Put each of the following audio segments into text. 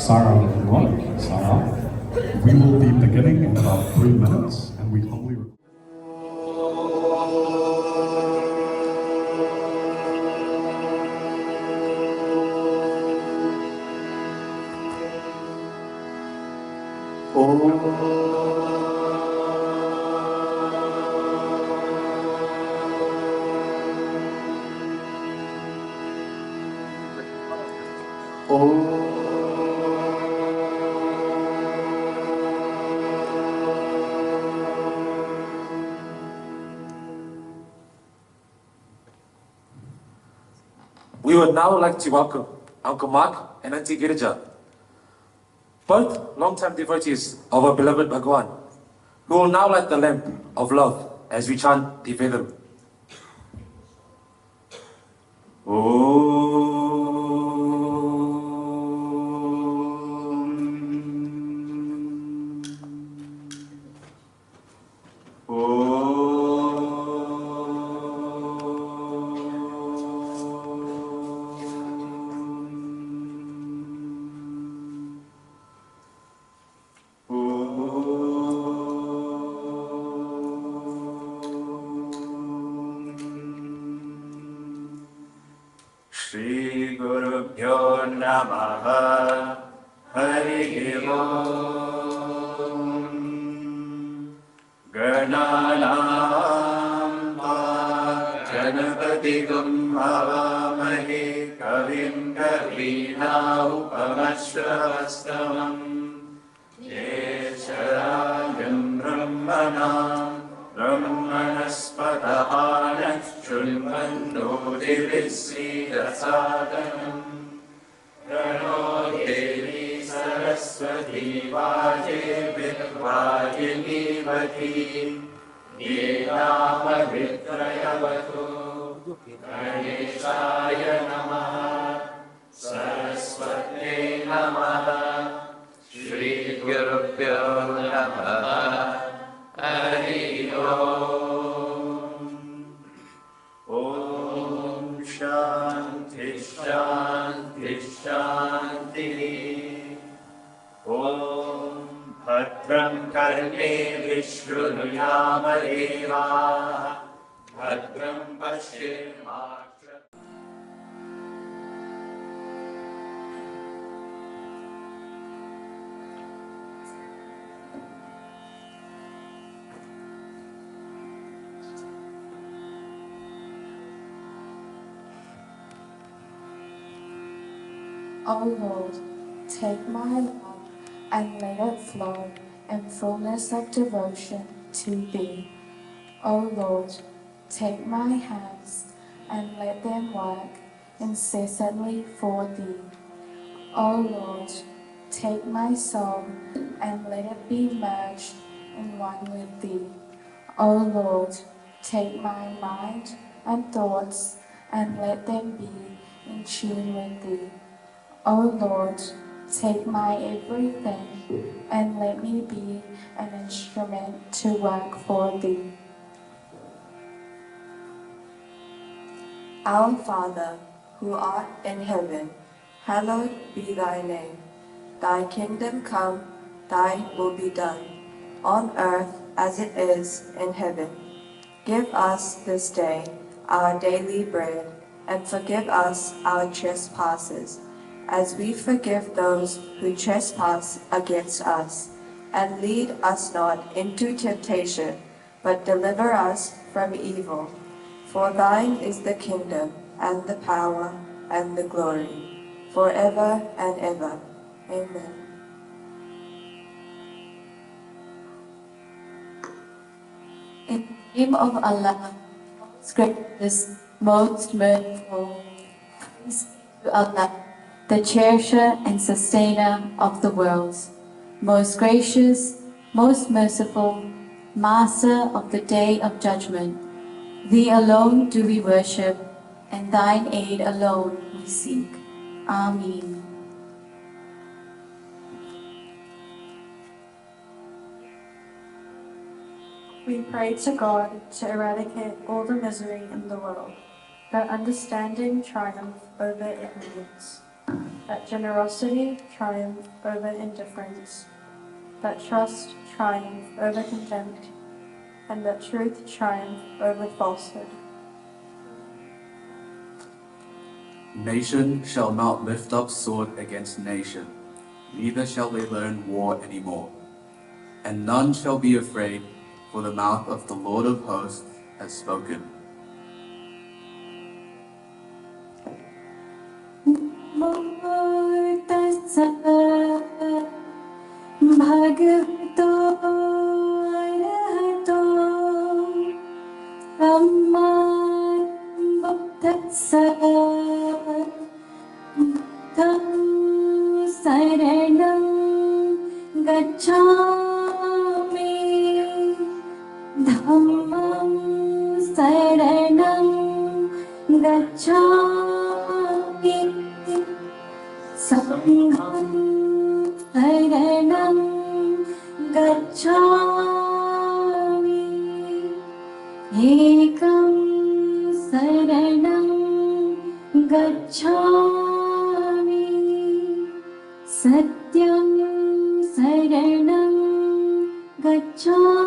Sarah, everyone, Sarah. We will be beginning in about 3 minutes, and we humbly request. We would now like to welcome Uncle Mark and Auntie Girija, both long-time devotees of our beloved Bhagawan, who will now light the lamp of love as we chant the Vedam. Shri Guru Pyo Namaha Hari Om Gananam Ganapati Gum Havamahe Kavim Kavina Upamashravastamam Yesharayam Brahmanam Brahmanaspatahanah Shunmano Divisida Sadhanam Prano Devi Saraswati Vaje Vidvayini Vati Nidama Vitrayavatu Ganeshaya Namaha Saraswati Namaha Shri Guru Pyo Namaha Hari Om. Om Shanti Shanti Shanti. Om Bhadram Karne Vishrunuyama Deva Bhadram Pashirmatra. O Lord, take my love and let it flow in fullness of devotion to Thee. O Lord, take my hands and let them work incessantly for Thee. O Lord, take my soul and let it be merged in one with Thee. O Lord, take my mind and thoughts and let them be in tune with Thee. O Lord, take my everything and let me be an instrument to work for Thee. Our Father, who art in heaven, hallowed be Thy name. Thy kingdom come, Thy will be done, on earth as it is in heaven. Give us this day our daily bread, and forgive us our trespasses, as we forgive those who trespass against us. And lead us not into temptation, but deliver us from evil. For Thine is the kingdom, and the power, and the glory, forever and ever. Amen. In the name of Allah, most gracious, most merciful, praise be to Allah, the cherisher and sustainer of the worlds. most gracious, most merciful, Master of the day of judgment. Thee alone do we worship, and thine aid alone we seek. Amen. We pray to God to eradicate all the misery in the world, that understanding triumph over ignorance, that generosity triumph over indifference, that trust triumph over contempt, and that truth triumph over falsehood. Nation shall not lift up sword against nation, neither shall they learn war any more. And none shall be afraid, for the mouth of the Lord of hosts has spoken. Bhagavato arahato samma sambuddhassa buddham saranam gacchami dhammam saranam gacchami sangham saranam gacchami ekam saranam gacchami satyam saranam gacchami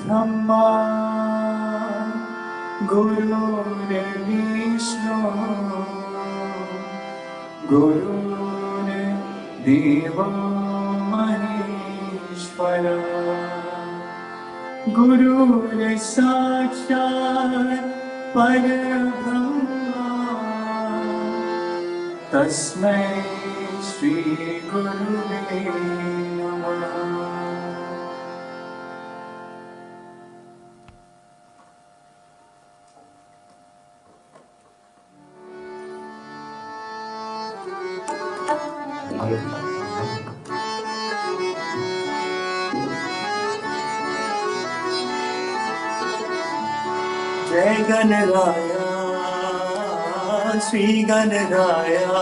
Brahma, Guru Vishnu, Guru Deva Maheshwara, Guru Sakshat Parabrahma, Tasmai Shri Gurave Namah. Jai Ganaraya, Sri Ganaraya,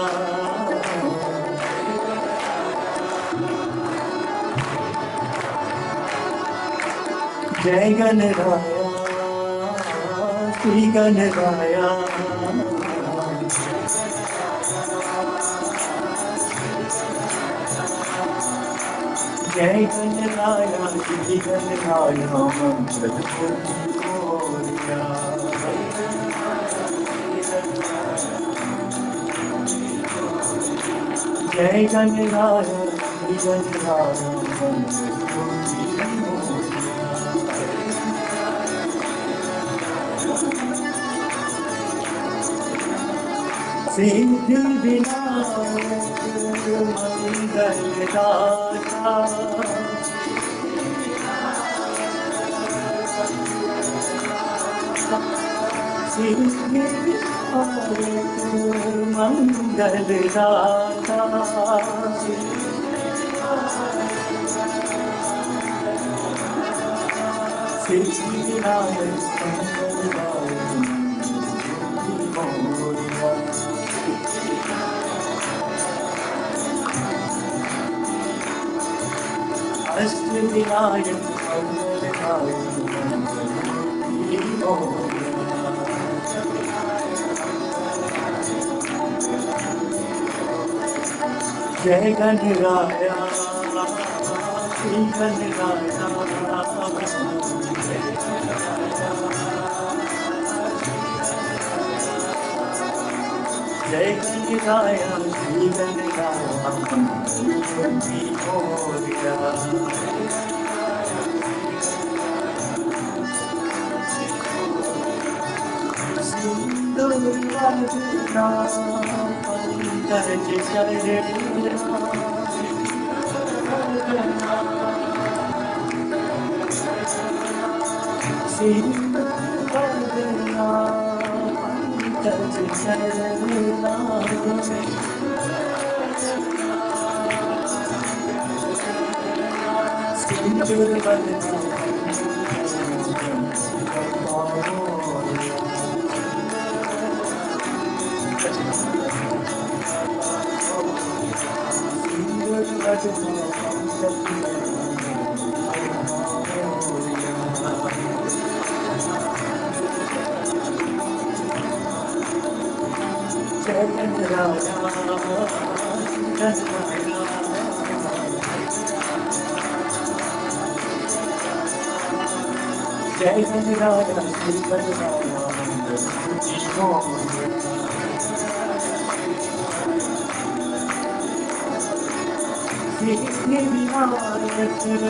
Jai Ganaraya, Sri Ganaraya, Jai Ganaraya, Sri Ganaraya, Jai Ganaraya, Jai Ganaraya, Siddhi Vinayak Mangal Data, Siddhi Mangal Data, जय गणराया श्री गणराया जय गणराया श्री गणराया बंदी हो गया सिंदूर वरना पंकज शरणा सिंदूर वरना पंकज शरणा सिंदूर वरना जय गणराया श्री गणराया बंदी हो सिद्धि विनायक मंगलदाता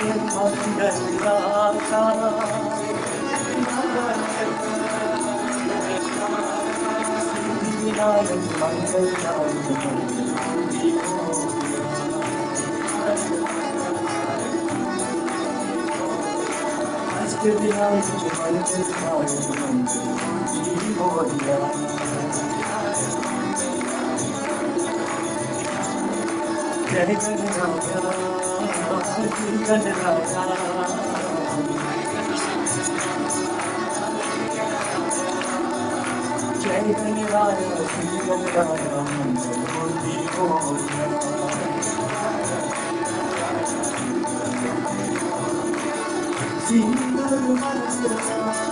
सिद्धि विनायक मंगलदाता बंदी हो सिद्धि विनायक मंगलदाता बंदी हो जय गणराया श्री गणराया जय गणराया श्री गणराया बंदी हो सिंदूर वरना पंकज शरणा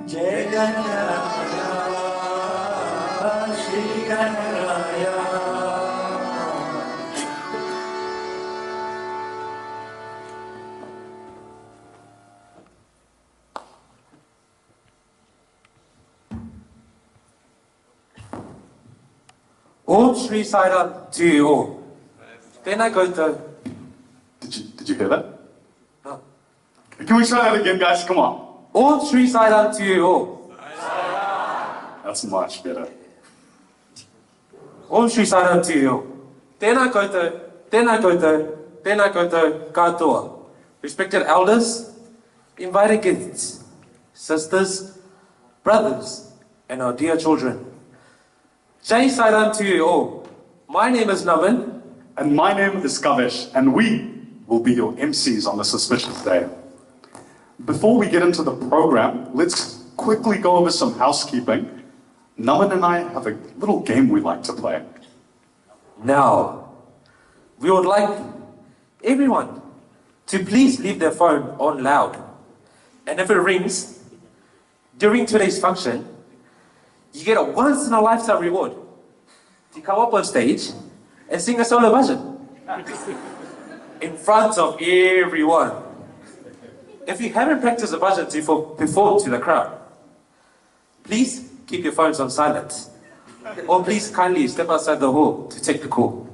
जय Ganaraya Shri Ganaraya Om Shri Sai Ram to you all. Then I go to... Did you hear that? No. Can we try that again, guys? Come on. Om Shri Sai Ram to you all. That's much better. Om Shri Sai Ram to you all. Then I go to... tēnā koutou katoa, respected elders, invited guests, sisters, brothers, and our dear children. Jai Sairam to you all. My name is Naman. And my name is Kavish, and we will be your MCs on this auspicious day. Before we get into the program, let's quickly go over some housekeeping. Naman and I have a little game we like to play. Now, we would like everyone to please leave their phone on loud. And if it rings during today's function, you get a once-in-a-lifetime reward to come up on stage and sing a solo bhajan in front of everyone. If you haven't practiced a bhajan to perform to the crowd, please keep your phones on silent. Or please kindly step outside the hall to take the call.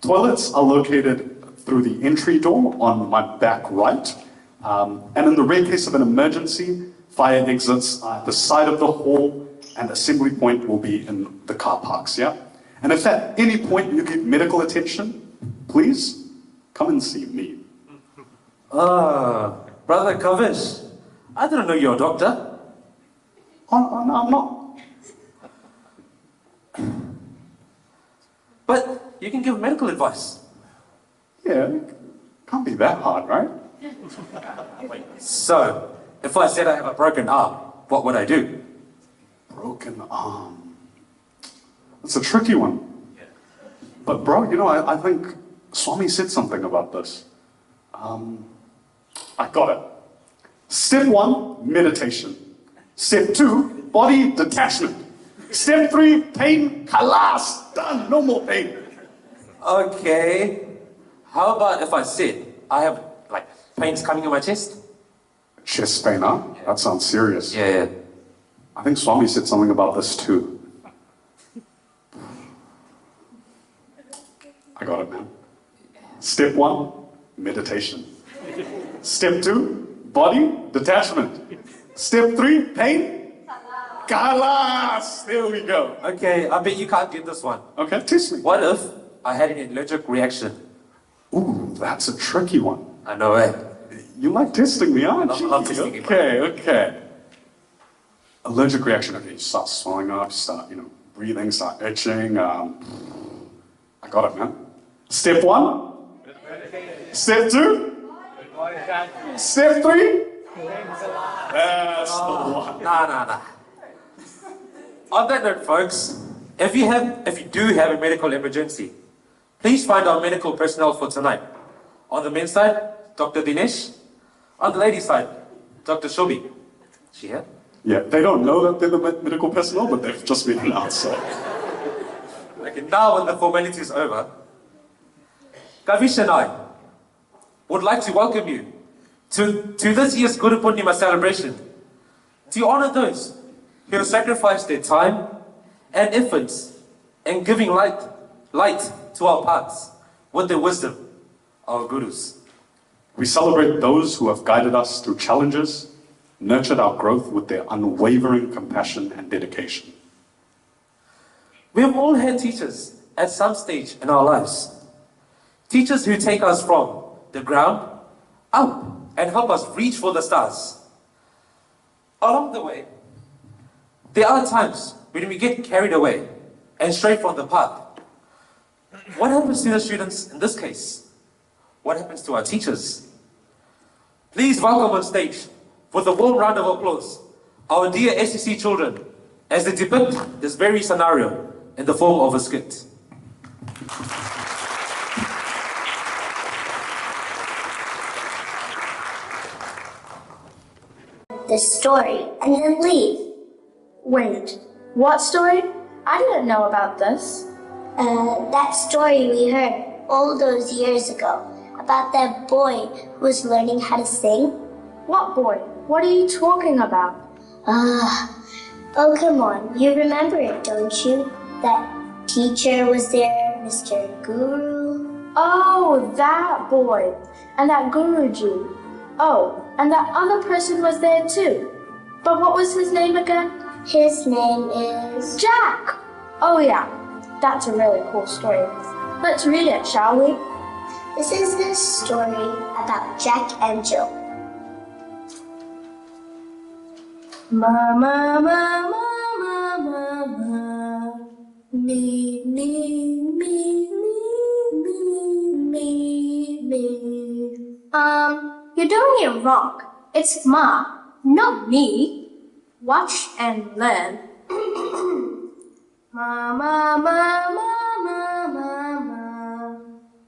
Toilets are located through the entry door on my back right. And in the rare case of an emergency, fire exits are at the side of the hall, and assembly point will be in the car parks, yeah? And if at any point you get medical attention, please come and see me. Brother Kavish, I didn't know you're a doctor. Oh, no, I'm not. But you can give medical advice. Yeah, can't be that hard, right? So, if I said I have a broken arm, what would I do? Broken arm. It's a tricky one. But bro, you know, I think Swami said something about this. I got it. Step 1, meditation. Step 2, body detachment. Step 3, pain, khalas, done, no more pain. Okay. How about if I said I have, like, pains coming in my chest? Chest pain, huh? That sounds serious. Yeah. I think Swami said something about this too. I got it, man. Step 1, meditation. Step 2, body detachment. Step 3, pain, khalas. There we go. Okay, I bet you can't get this one. Okay, test me. What if I had an allergic reaction? Ooh, that's a tricky one. I know it. You like testing me, aren't you? I'm testing you. Okay. Allergic reaction. Okay, you start swelling up, start, breathing, start itching. I got it, man. Step 1. Step 2. Step 3. That's the one. Nah. On that note, folks, if you do have a medical emergency, please find our medical personnel for tonight. On the men's side, Dr. Dinesh. On the ladies' side, Dr. Shobi. She here? Yeah, they don't know that they're the medical personnel, but they've just been announced, so. Okay, now when the formality is over, Kavish and I would like to welcome you to this year's Guru Poornima celebration, to honor those who have sacrificed their time and efforts in giving light to our paths with the wisdom of our gurus. We celebrate those who have guided us through challenges, nurtured our growth with their unwavering compassion and dedication. We have all had teachers at some stage in our lives. Teachers who take us from the ground up and help us reach for the stars. Along the way, there are times when we get carried away and stray from the path. What happens to the students in this case? What happens to our teachers? Please welcome on stage, with a warm round of applause, our dear SSC children, as they depict this very scenario in the form of a skit. The story and then leave. Wait, what story? I didn't know about this. That story we heard all those years ago about that boy who was learning how to sing. What boy? What are you talking about? Oh, come on. You remember it, don't you? That teacher was there, Mr. Guru. Oh, that boy. And that Guruji. Oh, and that other person was there too. But what was his name again? His name is... Jack! Oh yeah, that's a really cool story. Let's read it, shall we? This is a story about Jack and Jill. Mama, mama, mama, mama, me, me, me, me, me, me. You're doing it wrong. It's Ma, not me. Watch and learn. Mama, mama, mama, mama,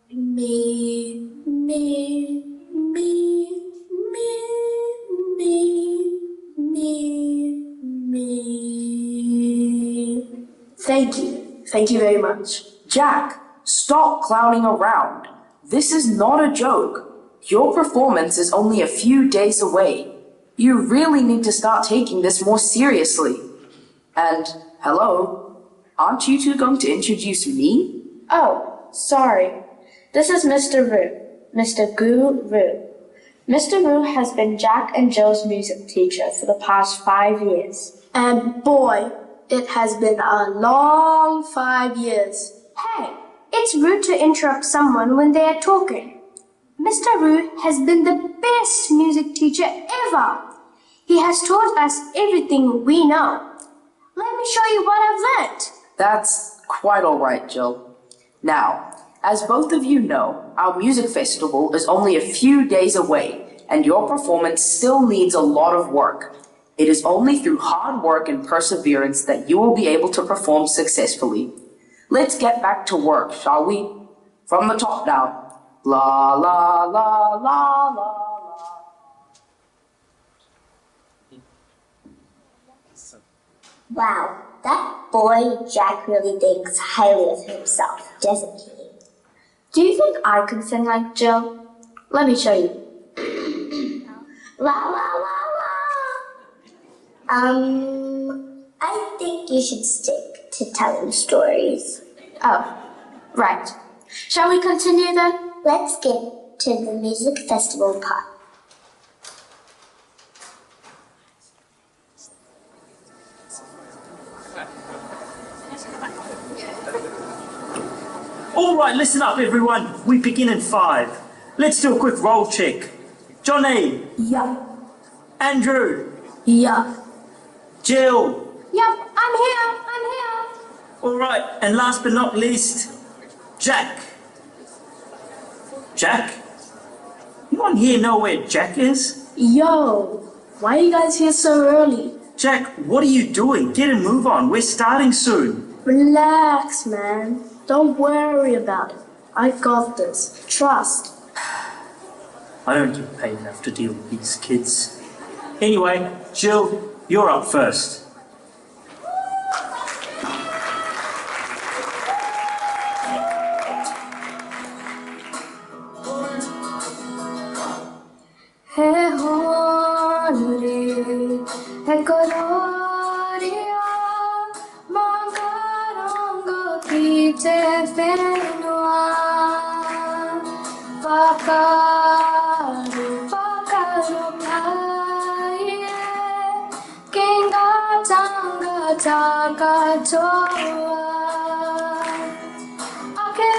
me, me, me, me, me, me. Thank you. Thank you very much. Jack, stop clowning around. This is not a joke. Your performance is only a few days away. You really need to start taking this more seriously. And, hello, aren't you two going to introduce me? Oh, sorry. This is Mr. Ru, Mr. Guru. Mr. Ru has been Jack and Jill's music teacher for the past 5 years. And boy, it has been a long 5 years. Hey, it's rude to interrupt someone when they are talking. Mr. Ru has been the best music teacher ever. He has taught us everything we know. Let me show you what I've learned. That's quite all right, Jill. Now, as both of you know, our music festival is only a few days away, and your performance still needs a lot of work. It is only through hard work and perseverance that you will be able to perform successfully. Let's get back to work, shall we? From the top now. La la la la la la. Wow, that boy Jack really thinks highly of himself, doesn't he? Do you think I can sing like Jill? Let me show you. La la la la. I think you should stick to telling stories. Oh, right. Shall we continue then? Let's get to the music festival part. All right, listen up, everyone. We begin in 5. Let's do a quick roll check. Johnny. Yeah. Andrew. Yeah. Jill. Yep, I'm here. All right, and last but not least, Jack. Jack? Anyone here know where Jack is? Yo, why are you guys here so early? Jack, what are you doing? Get a move on. We're starting soon. Relax, man. Don't worry about it. I got this. Trust. I don't get paid enough to deal with these kids. Anyway, Jill, you're up first. Hey honey, hey coloria, mangarongo kite fenua, pakaru paye, kinga tanga taka toa, ake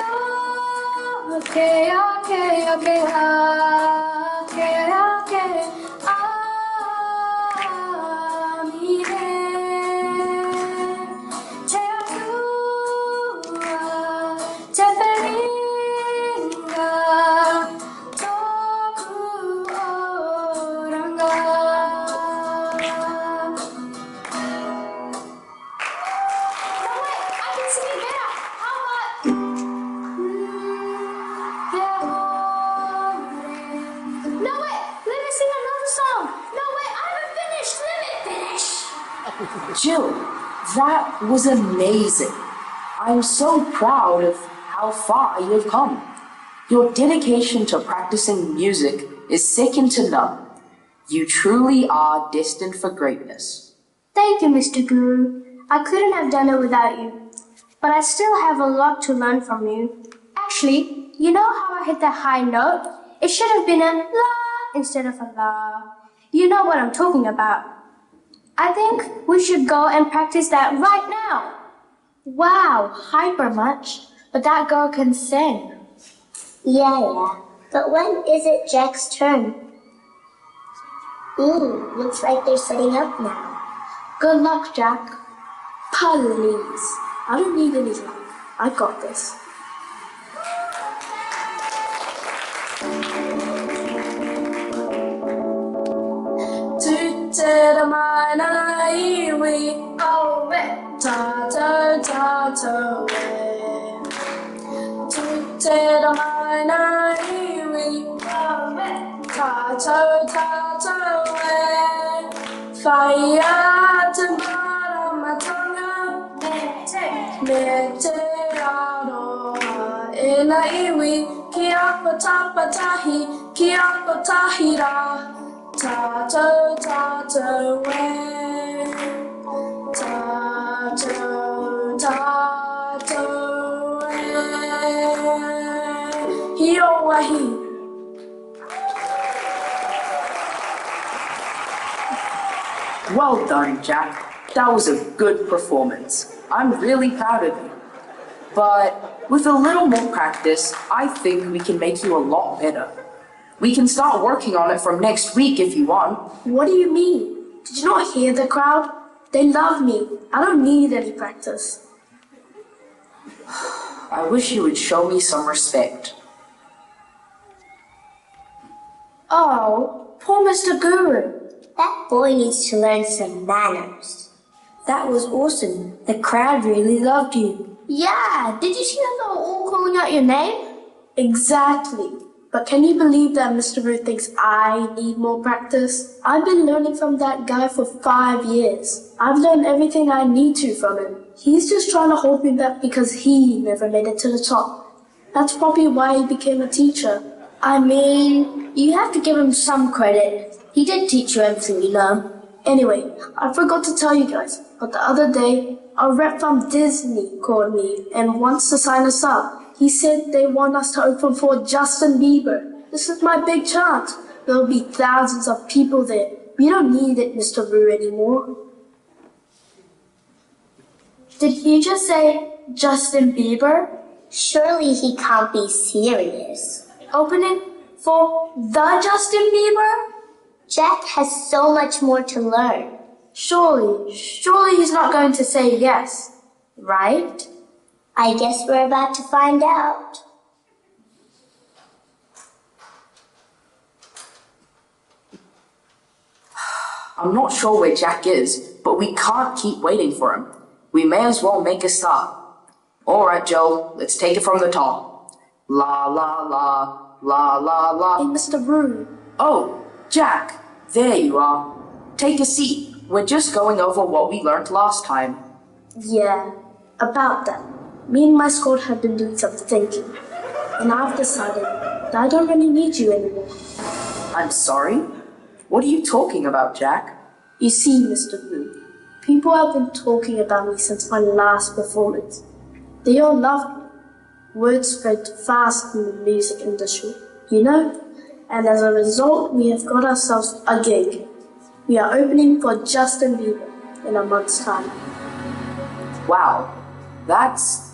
Jill, that was amazing. I'm so proud of how far you have come. Your dedication to practicing music is second to none. You truly are destined for greatness. Thank you, Mr. Guru. I couldn't have done it without you. But I still have a lot to learn from you. Actually, you know how I hit that high note? It should have been a la instead of a la. You know what I'm talking about. I think we should go and practice that right now. Wow, hyper much. But that girl can sing. Yeah. But when is it Jack's turn? Looks like they're setting up now. Good luck, Jack. Please. I don't need any help. I got this. Well done, Jack. That was a good performance. I'm really proud of you. But with a little more practice, I think we can make you a lot better. We can start working on it from next week if you want. What do you mean? Did you not hear the crowd? They love me. I don't need any practice. I wish you would show me some respect. Oh, poor Mr. Guru. That boy needs to learn some manners. That was awesome. The crowd really loved you. Yeah, did you see them all calling out your name? Exactly. But can you believe that Mr. Ruth thinks I need more practice? I've been learning from that guy for 5 years. I've learned everything I need to from him. He's just trying to hold me back because he never made it to the top. That's probably why he became a teacher. I mean, you have to give him some credit. He did teach you everything you know. Anyway, I forgot to tell you guys, but the other day, a rep from Disney called me and wants to sign us up. He said they want us to open for Justin Bieber. This is my big chance. There'll be thousands of people there. We don't need it, Mr. Roo, anymore. Did he just say Justin Bieber? Surely he can't be serious. Opening for the Justin Bieber? Jack has so much more to learn. Surely he's not going to say yes, right? I guess we're about to find out. I'm not sure where Jack is, but we can't keep waiting for him. We may as well make a start. All right, Joe, let's take it from the top. La la la, la la la. Hey, Mr. Roo. Oh, Jack, there you are. Take a seat. We're just going over what we learned last time. Yeah, about that. Me and my squad have been doing some thinking, and I've decided that I don't really need you anymore. I'm sorry? What are you talking about, Jack? You see, Mr. Roo, people have been talking about me since my last performance. They all loved me. Word spread fast in the music industry, you know? And as a result, we have got ourselves a gig. We are opening for Justin Bieber in a month's time. Wow, that's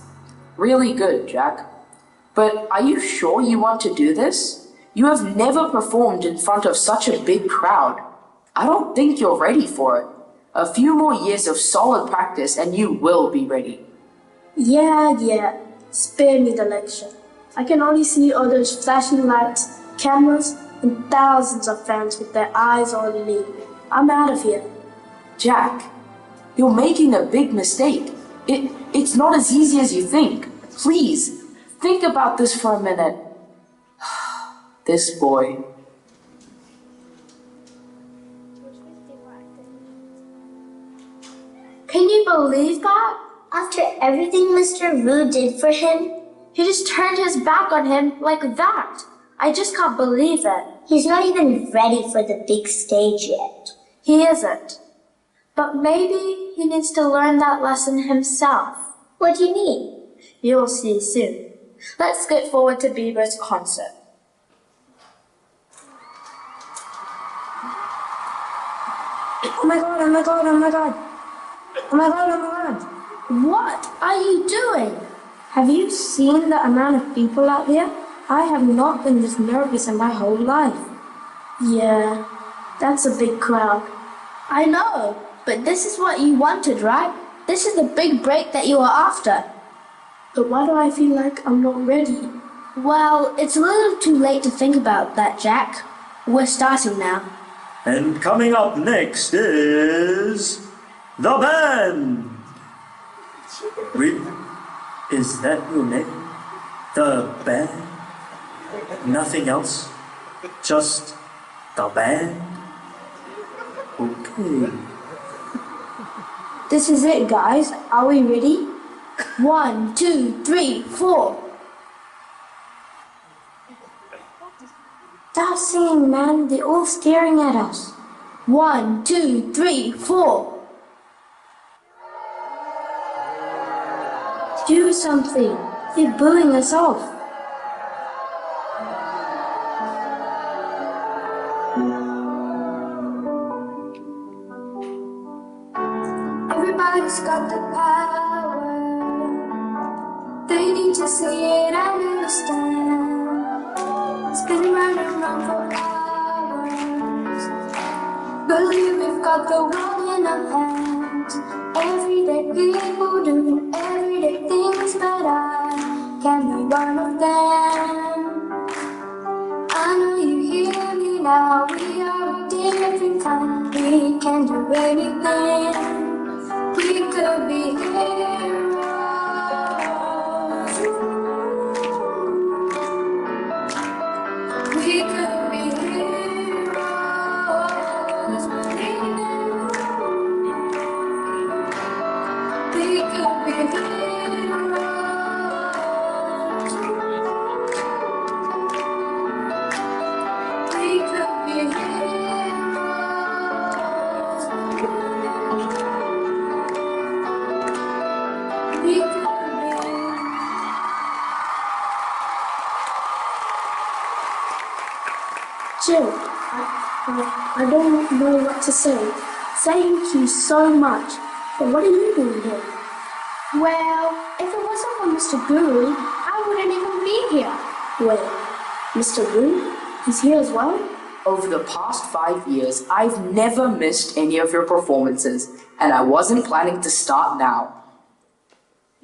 really good, Jack. But are you sure you want to do this? You have never performed in front of such a big crowd. I don't think you're ready for it. A few more years of solid practice and you will be ready. Yeah. Spare me the lecture. I can only see all those flashing lights, cameras, and thousands of fans with their eyes on me. I'm out of here. Jack, you're making a big mistake. It's not as easy as you think. Please, think about this for a minute. This boy. Can you believe that? After everything Mr. Roo did for him, He just turned his back on him like that. I just can't believe it. he's not even ready for the big stage yet. He isn't. But maybe he needs to learn that lesson himself. What do you mean? You'll see soon. Let's get forward to Bieber's concert. Oh my god, oh my god, oh my god. Oh my god, oh my god. What are you doing? Have you seen the amount of people out there? I have not been this nervous in my whole life. Yeah, that's a big crowd. I know, but this is what you wanted, right? This is the big break that you were after. But why do I feel like I'm not ready? Well, it's a little too late to think about that, Jack. We're starting now. And coming up next is the band. Is that your name? The band? Nothing else? Just the band? Okay. This is it, guys. Are we ready? 1, 2, 3, 4. Stop singing, man. They're all staring at us. 1, 2, 3, 4. Do something. They're booing us off. Everybody's got the power. They need to see it and understand. Spinning round and round for hours. Believe we've got the world in our hands. Everyday people do everyday things, but I can be one of them. I know you hear me now. We are a different kind. We can do anything. We could be heroes. We could be heroes. We could be heroes. We could be heroes. We could be. Jill, I don't know what to say. Thank you so much. But what are you doing here? Well, if it wasn't for Mr. Guru, I wouldn't even be here. Wait, Mr. Wu? He's here as well? Over the past 5 years, I've never missed any of your performances, and I wasn't planning to start now.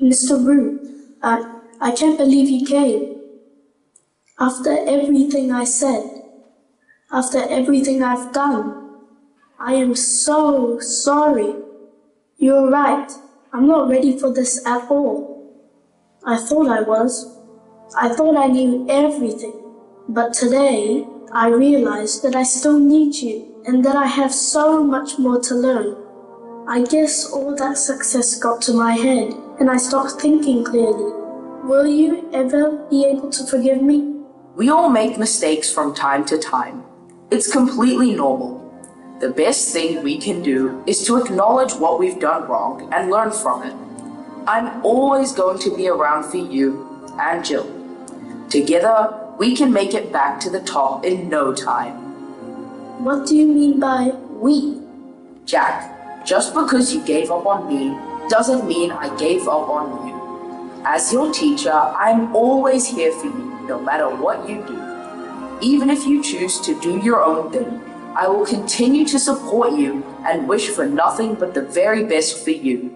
Mr. Wu, I can't believe you came. After everything I said, after everything I've done, I am so sorry. You're right. I'm not ready for this at all. I thought I was. I thought I knew everything. But today, I realized that I still need you and that I have so much more to learn. I guess all that success got to my head and I stopped thinking clearly. Will you ever be able to forgive me? We all make mistakes from time to time. It's completely normal. The best thing we can do is to acknowledge what we've done wrong and learn from it. I'm always going to be around for you and Jill. Together, we can make it back to the top in no time. What do you mean by we? Jack, just because you gave up on me doesn't mean I gave up on you. As your teacher, I'm always here for you, no matter what you do. Even if you choose to do your own thing, I will continue to support you and wish for nothing but the very best for you.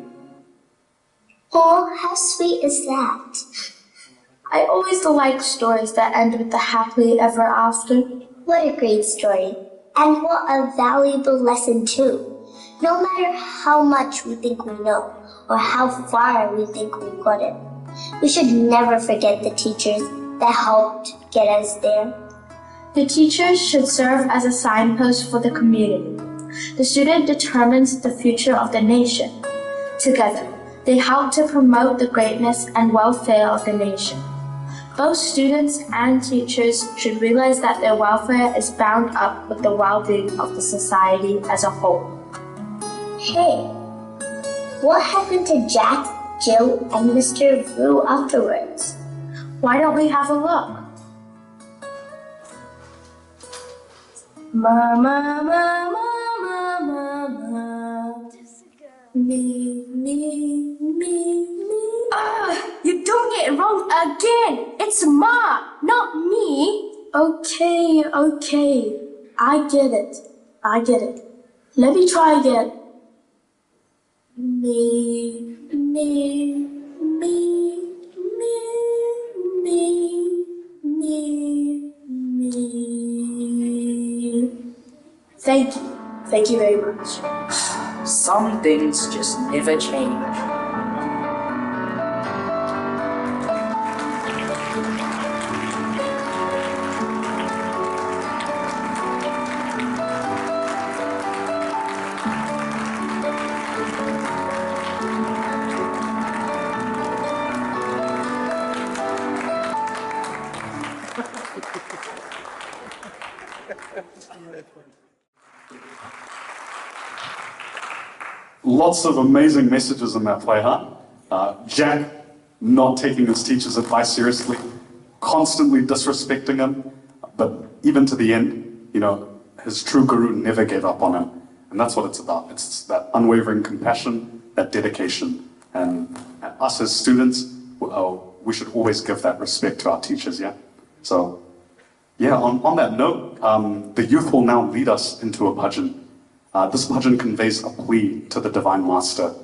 Oh, how sweet is that? I always like stories that end with the happily ever after. What a great story. And what a valuable lesson too. No matter how much we think we know, or how far we think we've got it, we should never forget the teachers that helped get us there. The teachers should serve as a signpost for the community. The student determines the future of the nation. Together, they help to promote the greatness and welfare of the nation. Both students and teachers should realize that their welfare is bound up with the well-being of the society as a whole. Hey, what happened to Jack, Jill, and Mr. Vu afterwards? Why don't we have a look? Ma, ma, ma, ma, ma, ma, ma. Me, me, me, me. You're doing it wrong again! It's Ma, not Okay, okay. I get it. I get it. Let me try again. Me, me, me, me, me, me. Thank you. Thank you very much. Some things just never change. Lots of amazing messages in that play, huh? Jack not taking his teacher's advice seriously, constantly disrespecting him, but even to the end, his true guru never gave up on him. And that's what it's about. It's that unwavering compassion, that dedication. And us as students, we should always give that respect to our teachers, yeah? So, yeah, on that note, the youth will now lead us into a bhajan. This bhajan conveys a plea to the Divine Master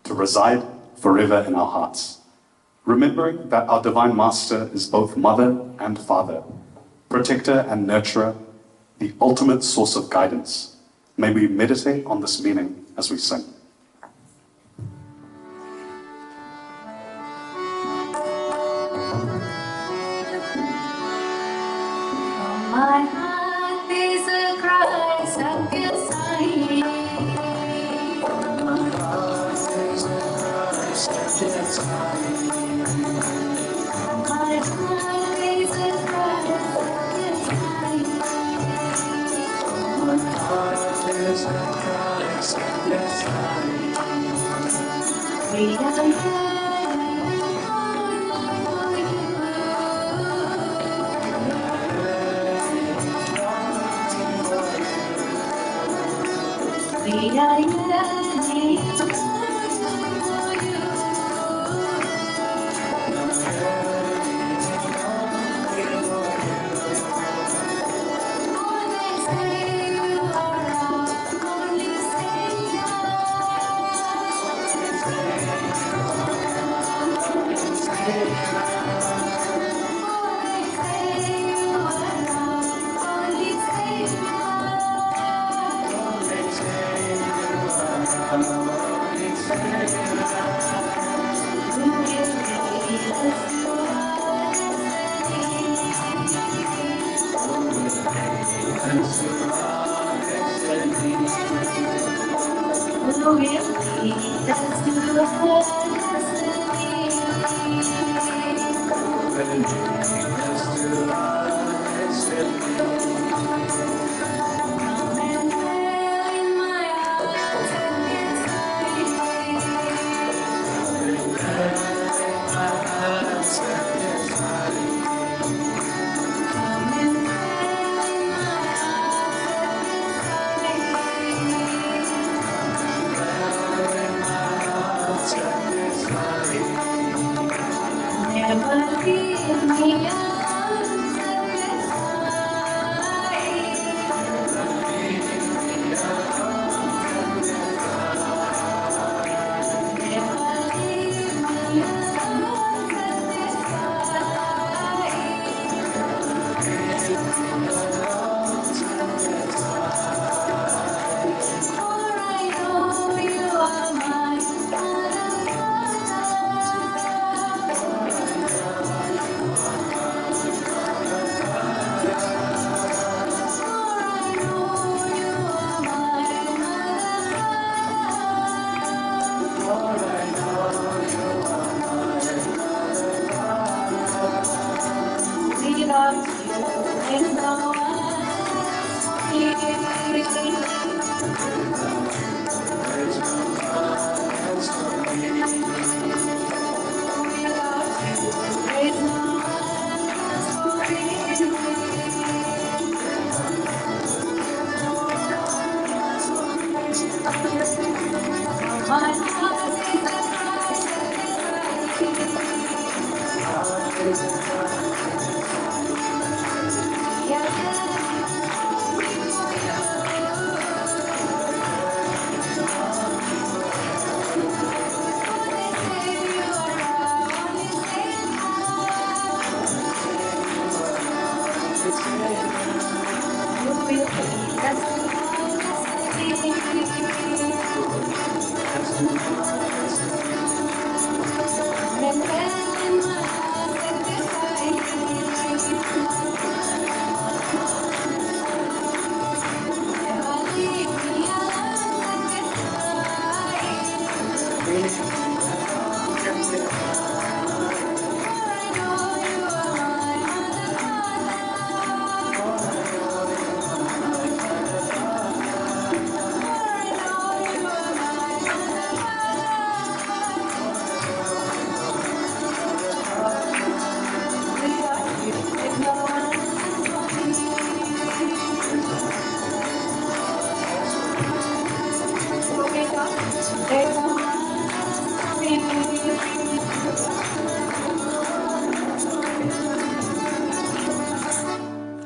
to reside forever in our hearts, remembering that our Divine Master is both mother and father, protector and nurturer, the ultimate source of guidance. May we meditate on this meaning as we sing. My heart is a cry, Sathya Sai. My heart is a cry, Sathya Sai. My heart is a cry, Sathya Sai. My heart is a cry, Sathya Sai. We are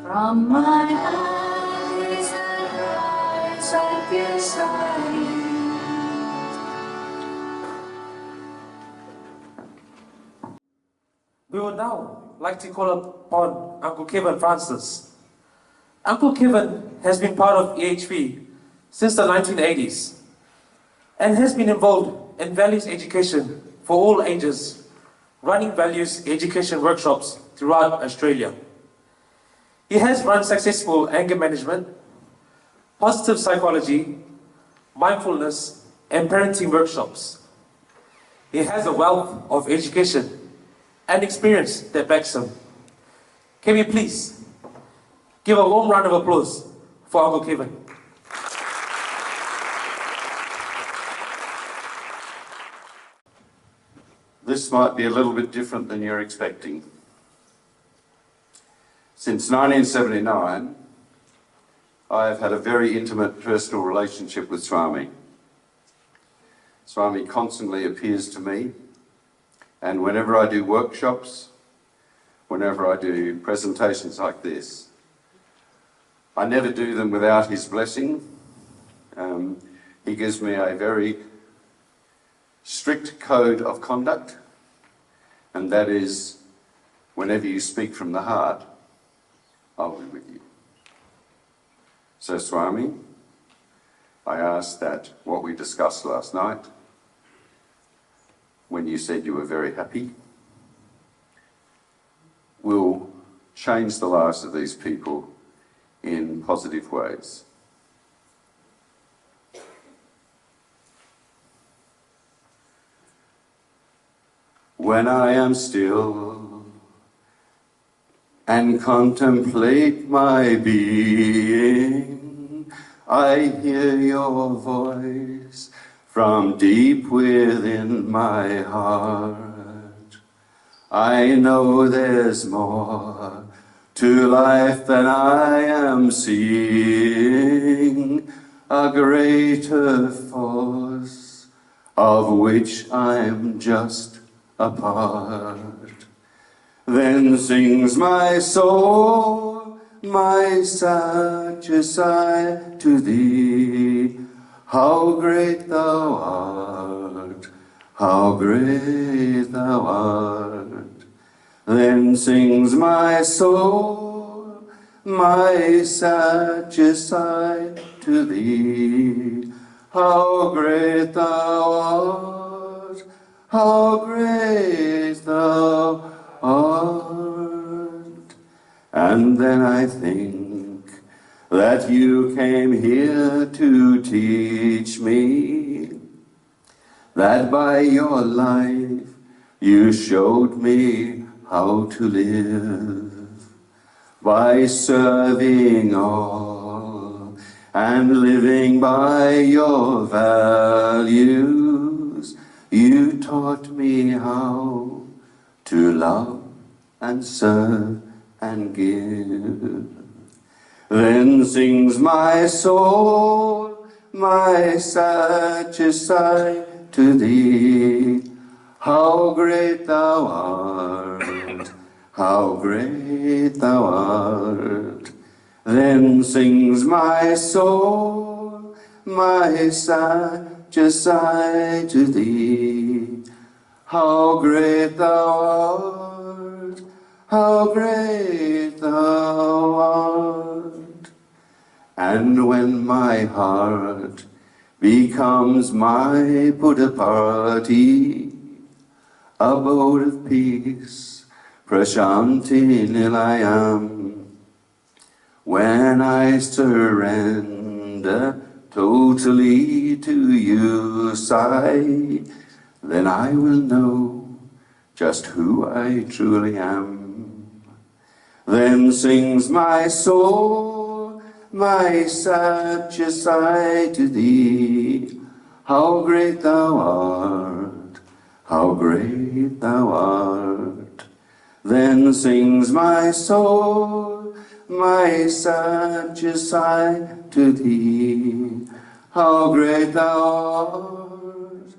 From my eyes and eyes of your sight. We would now like to call upon Uncle Kevin Francis. Uncle Kevin has been part of EHP since the 1980s and has been involved in values education for all ages, running values education workshops throughout Australia. He has run successful anger management, positive psychology, mindfulness, and parenting workshops. He has a wealth of education and experience that backs him. Can we please give a warm round of applause for Uncle Kevin? This might be a little bit different than you're expecting. Since 1979, I have had a very intimate personal relationship with Swami. Swami constantly appears to me, and whenever I do workshops, whenever I do presentations like this, I never do them without his blessing. He gives me a very strict code of conduct, and that is, whenever you speak from the heart, I'll be with you. So Swami, I ask that what we discussed last night, when you said you were very happy, will change the lives of these people in positive ways. When I am still and contemplate my being, I hear your voice from deep within my heart. I know there's more to life than I am seeing, a greater force of which I'm just a part. Then sings my soul, my Sathya to thee, how great thou art, how great thou art. Then sings my soul, my Sathya to thee, how great thou art, how great thou art. And then I think that you came here to teach me, that by your life you showed me how to live, by serving all and living by your values. You taught me how to love and serve and give. Then sings my soul, my Sathya to thee, how great thou art, how great thou art. Then sings my soul, my Sathya to thee, how great thou art, how great thou art. And when my heart becomes my Buddha-party, abode of peace, Prashanti Nilayam, when I surrender totally to you, Sai, then I will know just who I truly am. Then sings my soul, my Sathya Sai to thee, how great thou art, how great thou art. Then sings my soul, my Sathya Sai to thee, how great thou art,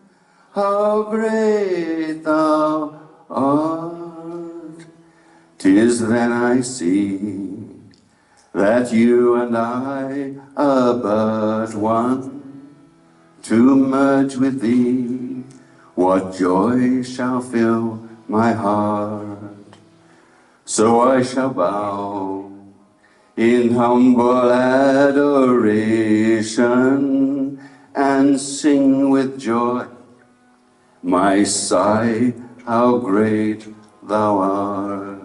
how great thou art. 'Tis then I see that you and I are but one, to merge with thee, what joy shall fill my heart. So I shall bow in humble adoration and sing with joy, my Sai, how great thou art.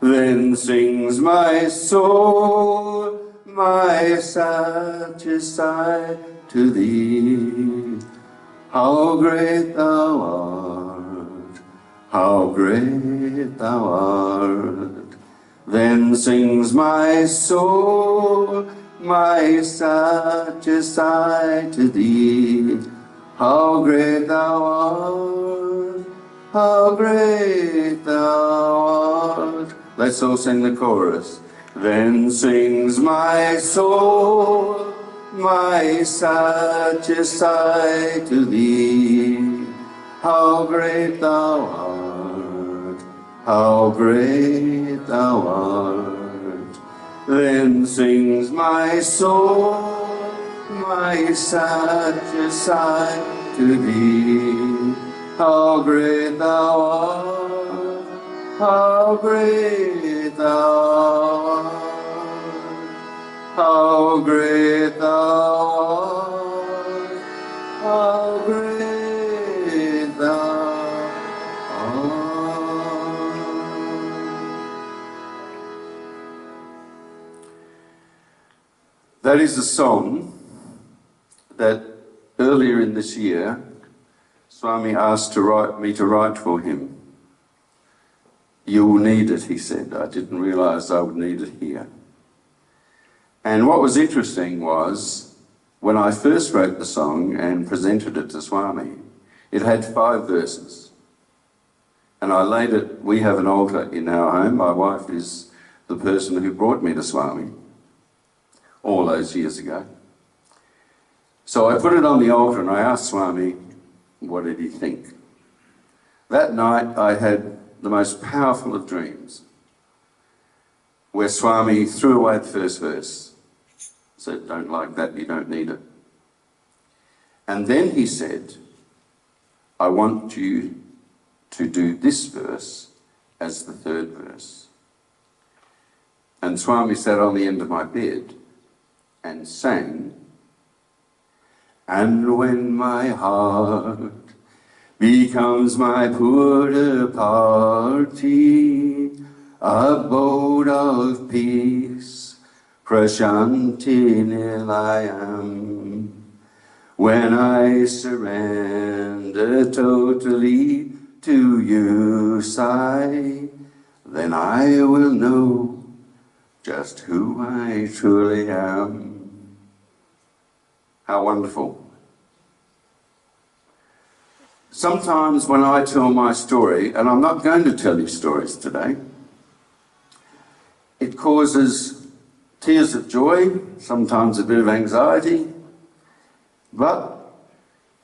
Then sings my soul, my Sathya Sai to thee, how great thou art, how great thou art. Then sings my soul, my Sathya Sai to thee, how great thou art, how great thou art. Let's all sing the chorus. Then sings my soul, my Sathya Sai to thee, how great thou art, how great thou art. Then sings my soul, my Sathya Sai to thee, how great thou art, how great thou art, how great thou art, how great thou art. That is a song that earlier in this year, Swami asked me to write for him. You'll need it, he said. I didn't realize I would need it here. And what was interesting was, when I first wrote the song and presented it to Swami, it had 5 verses. And I laid it, we have an altar in our home. My wife is the person who brought me to Swami all those years ago. So I put it on the altar and I asked Swami, what did he think? That night I had the most powerful of dreams, where Swami threw away the first verse, said, don't like that, you don't need it. And then he said, I want you to do this verse as the 3rd verse. And Swami sat on the end of my bed and sang, and when my heart becomes my Buddha-party, abode of peace, Prashanti Nilayam, when I surrender totally to you, Sai, then I will know just who I truly am. How wonderful. Sometimes when I tell my story, and I'm not going to tell you stories today, it causes tears of joy, sometimes a bit of anxiety, but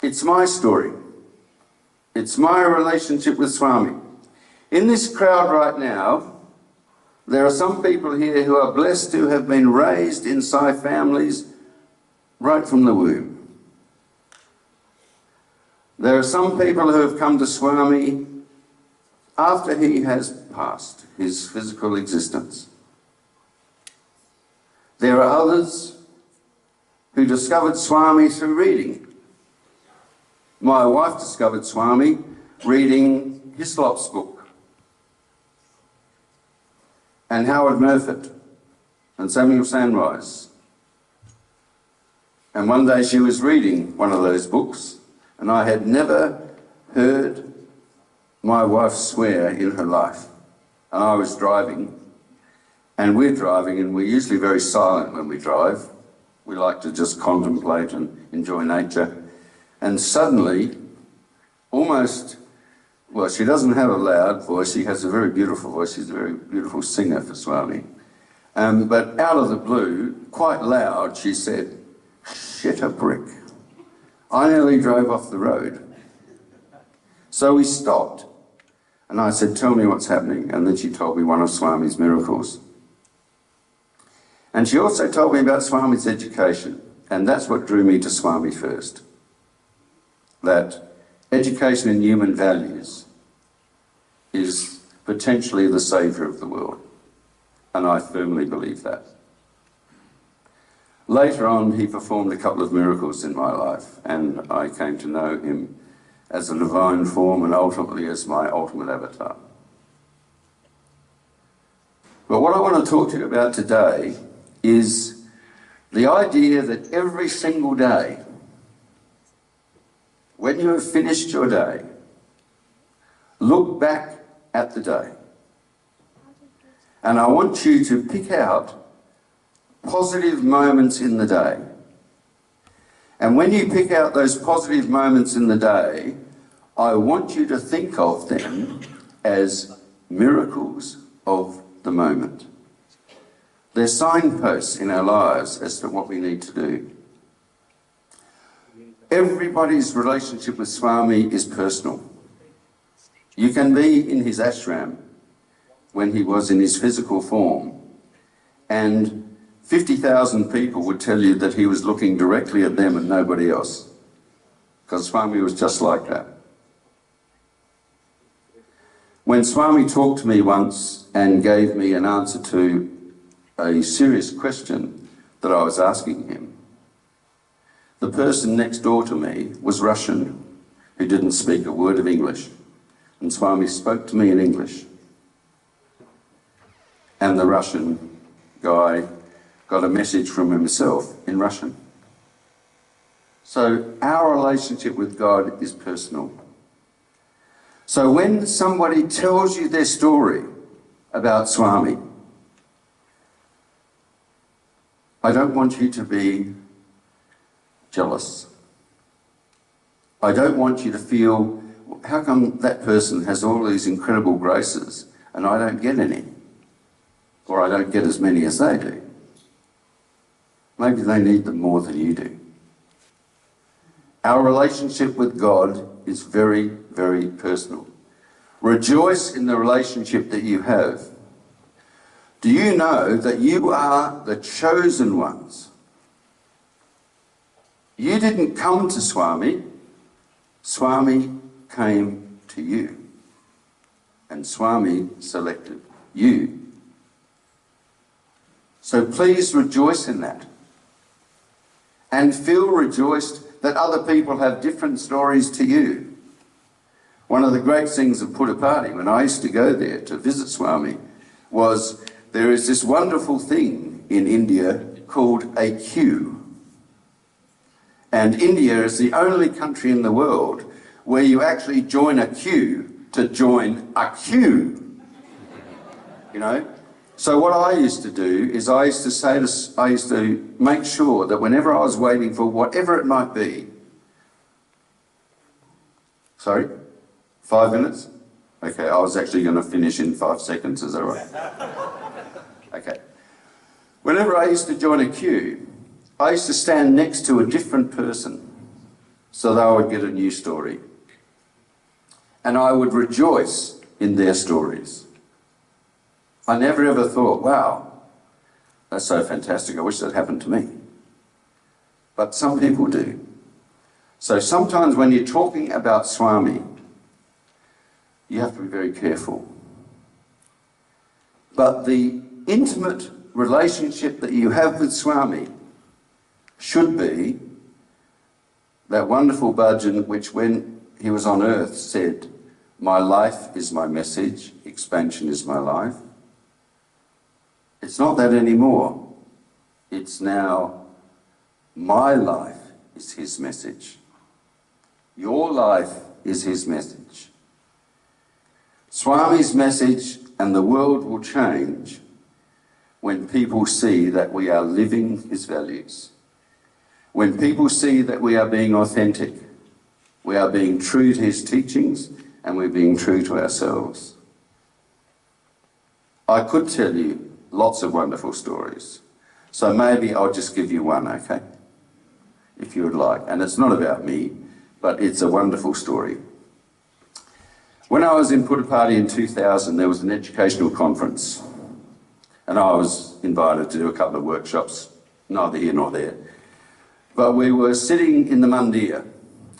it's my story. It's my relationship with Swami. In this crowd right now, there are some people here who are blessed to have been raised in Sai families right from the womb. There are some people who have come to Swami after he has passed, his physical existence. There are others who discovered Swami through reading. My wife discovered Swami reading Hislop's book, and Howard Murphy, and Samuel Sandrise. And one day she was reading one of those books, and I had never heard my wife swear in her life. And I was driving, and we're driving, and we're usually very silent when we drive. We like to just contemplate and enjoy nature. And suddenly, almost, well, she doesn't have a loud voice, she has a very beautiful voice, she's a very beautiful singer for Swami. But out of the blue, quite loud, she said, "Shit a brick." I nearly drove off the road. So we stopped, and I said, "Tell me what's happening." And then she told me one of Swami's miracles. And she also told me about Swami's education, and that's what drew me to Swami first. That education in human values is potentially the saviour of the world, and I firmly believe that. Later on, he performed a couple of miracles in my life, and I came to know him as a divine form and ultimately as my ultimate avatar. But what I want to talk to you about today is the idea that every single day, when you have finished your day, look back at the day. And I want you to pick out positive moments in the day. And when you pick out those positive moments in the day, I want you to think of them as miracles of the moment. They're signposts in our lives as to what we need to do. Everybody's relationship with Swami is personal. You can be in his ashram when he was in his physical form, and 50,000 people would tell you that he was looking directly at them and nobody else, because Swami was just like that. When Swami talked to me once and gave me an answer to a serious question that I was asking him, the person next door to me was Russian, who didn't speak a word of English, and Swami spoke to me in English. And the Russian guy got a message from himself in Russian. So our relationship with God is personal. So when somebody tells you their story about Swami, I don't want you to be jealous. I don't want you to feel, how come that person has all these incredible graces and I don't get any? Or I don't get as many as they do. Maybe they need them more than you do. Our relationship with God is very, very personal. Rejoice in the relationship that you have. Do you know that you are the chosen ones? You didn't come to Swami, Swami came to you. And Swami selected you. So please rejoice in that. And feel rejoiced that other people have different stories to you. One of the great things of Puttapati, when I used to go there to visit Swami, was there is this wonderful thing in India called a queue. And India is the only country in the world where you actually join a queue to join a queue. You know? So what I used to do is I used to make sure that whenever I was waiting for whatever it might be, sorry, 5 minutes? Okay, I was actually going to finish in 5 seconds, is that right? Okay. Whenever I used to join a queue, I used to stand next to a different person so that I would get a new story. And I would rejoice in their stories. I never ever thought, wow, that's so fantastic, I wish that happened to me. But some people do. So sometimes when you're talking about Swami, you have to be very careful. But the intimate relationship that you have with Swami should be that wonderful bhajan which, when he was on earth, said, "My life is my message, expansion is my life." It's not that anymore. It's now, my life is his message. Your life is his message. Swami's message and the world will change when people see that we are living his values. When people see that we are being authentic, we are being true to his teachings, and we're being true to ourselves. I could tell you lots of wonderful stories, so maybe I'll just give you one, okay? If you would like. And it's not about me, but it's a wonderful story. When I was in Puttapati in 2000, there was an educational conference, and I was invited to do a couple of workshops, neither here nor there. But we were sitting in the mandir,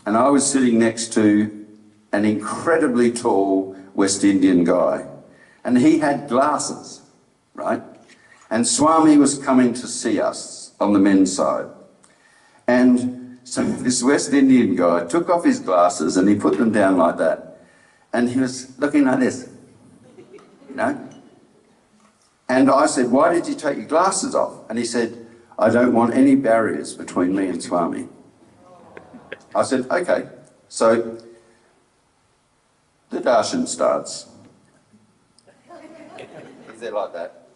and I was sitting next to an incredibly tall West Indian guy, and he had glasses, right? And Swami was coming to see us on the men's side. And so this West Indian guy took off his glasses and he put them down like that. And he was looking like this, you know? And I said, "Why did you take your glasses off?" And he said, "I don't want any barriers between me and Swami." I said, "Okay." So the darshan starts. He's there like that.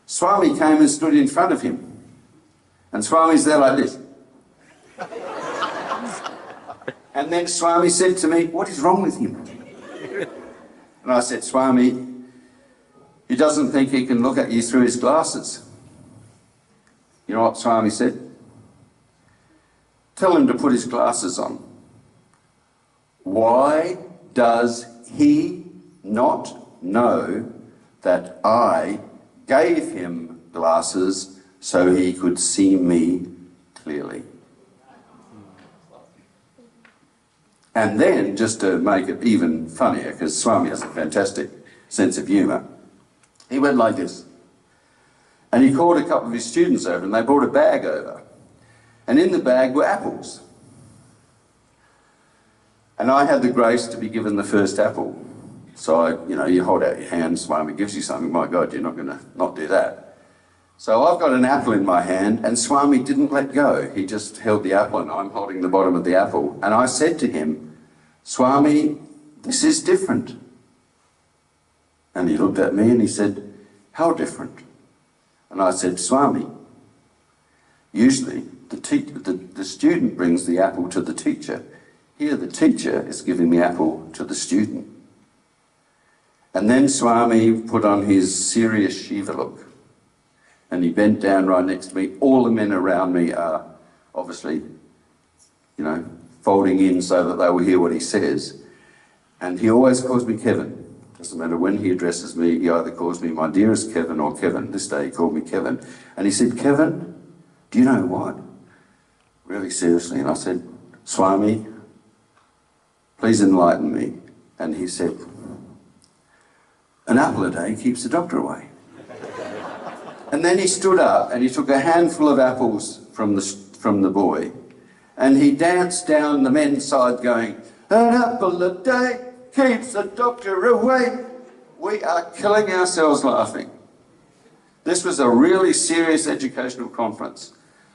Swami came and stood in front of him. And Swami's there like this. And then Swami said to me, "What is wrong with him?" And I said, "Swami, he doesn't think he can look at you through his glasses." You know what Swami said? "Tell him to put his glasses on." Why does he not know that I gave him glasses so he could see me clearly? And then, just to make it even funnier, because Swami has a fantastic sense of humour, he went like this. And he called a couple of his students over, and they brought a bag over. And in the bag were apples. And I had the grace to be given the first apple. So, you hold out your hand, Swami gives you something. My God, you're not going to not do that. So I've got an apple in my hand, and Swami didn't let go. He just held the apple, and I'm holding the bottom of the apple. And I said to him, "Swami, this is different." And he looked at me and he said, "How different?" And I said, "Swami, usually the student brings the apple to the teacher. Here the teacher is giving the apple to the student." And then Swami put on his serious Shiva look. And he bent down right next to me. All the men around me are obviously, folding in so that they will hear what he says. And he always calls me Kevin. Doesn't matter when he addresses me, he either calls me my dearest Kevin or Kevin. This day he called me Kevin. And he said, "Kevin, do you know what?" Really seriously. And I said, "Swami, please enlighten me." And he said, "An apple a day keeps the doctor away." And then he stood up and he took a handful of apples from the boy, and he danced down the men's side going, "An apple a day keeps the doctor away." We are killing ourselves laughing. This was a really serious educational conference,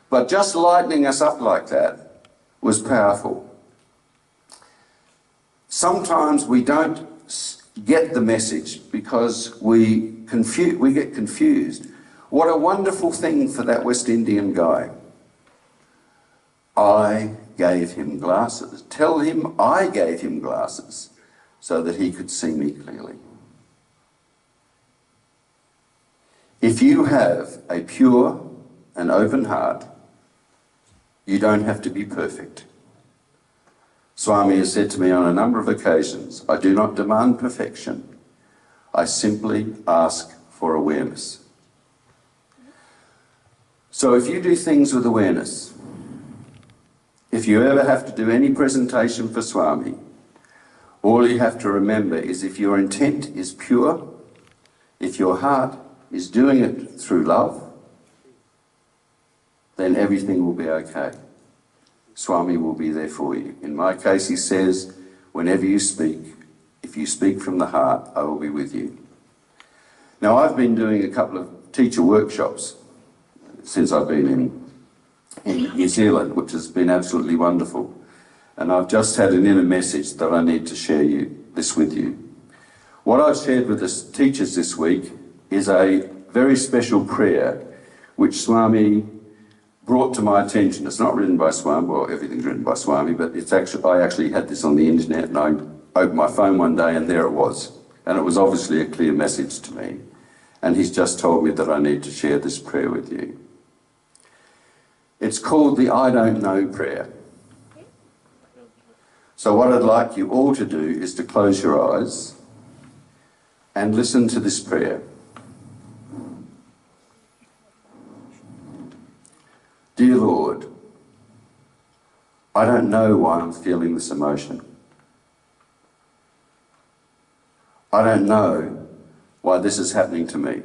but just lightening us up like that was powerful. Sometimes we don't get the message because we get confused. What a wonderful thing for that West Indian guy. I gave him glasses. Tell him I gave him glasses so that he could see me clearly. If you have a pure and open heart, you don't have to be perfect. Swami has said to me on a number of occasions, "I do not demand perfection. I simply ask for awareness." So if you do things with awareness, if you ever have to do any presentation for Swami, all you have to remember is if your intent is pure, If your heart is doing it through love, then everything will be okay. Swami will be there for you. In my case, he says, whenever you speak, if you speak from the heart, I will be with you. Now, I've been doing a couple of teacher workshops since I've been in New Zealand, which has been absolutely wonderful. And I've just had an inner message that I need to share this with you. What I've shared with the teachers this week is a very special prayer which Swami brought to my attention. It's not written by Swami, well, everything's written by Swami, but I actually had this on the internet, and I opened my phone one day and there it was. And it was obviously a clear message to me. And he's just told me that I need to share this prayer with you. It's called the I don't know prayer. So what I'd like you all to do is to close your eyes and listen to this prayer. Dear Lord, I don't know why I'm feeling this emotion. I don't know why this is happening to me.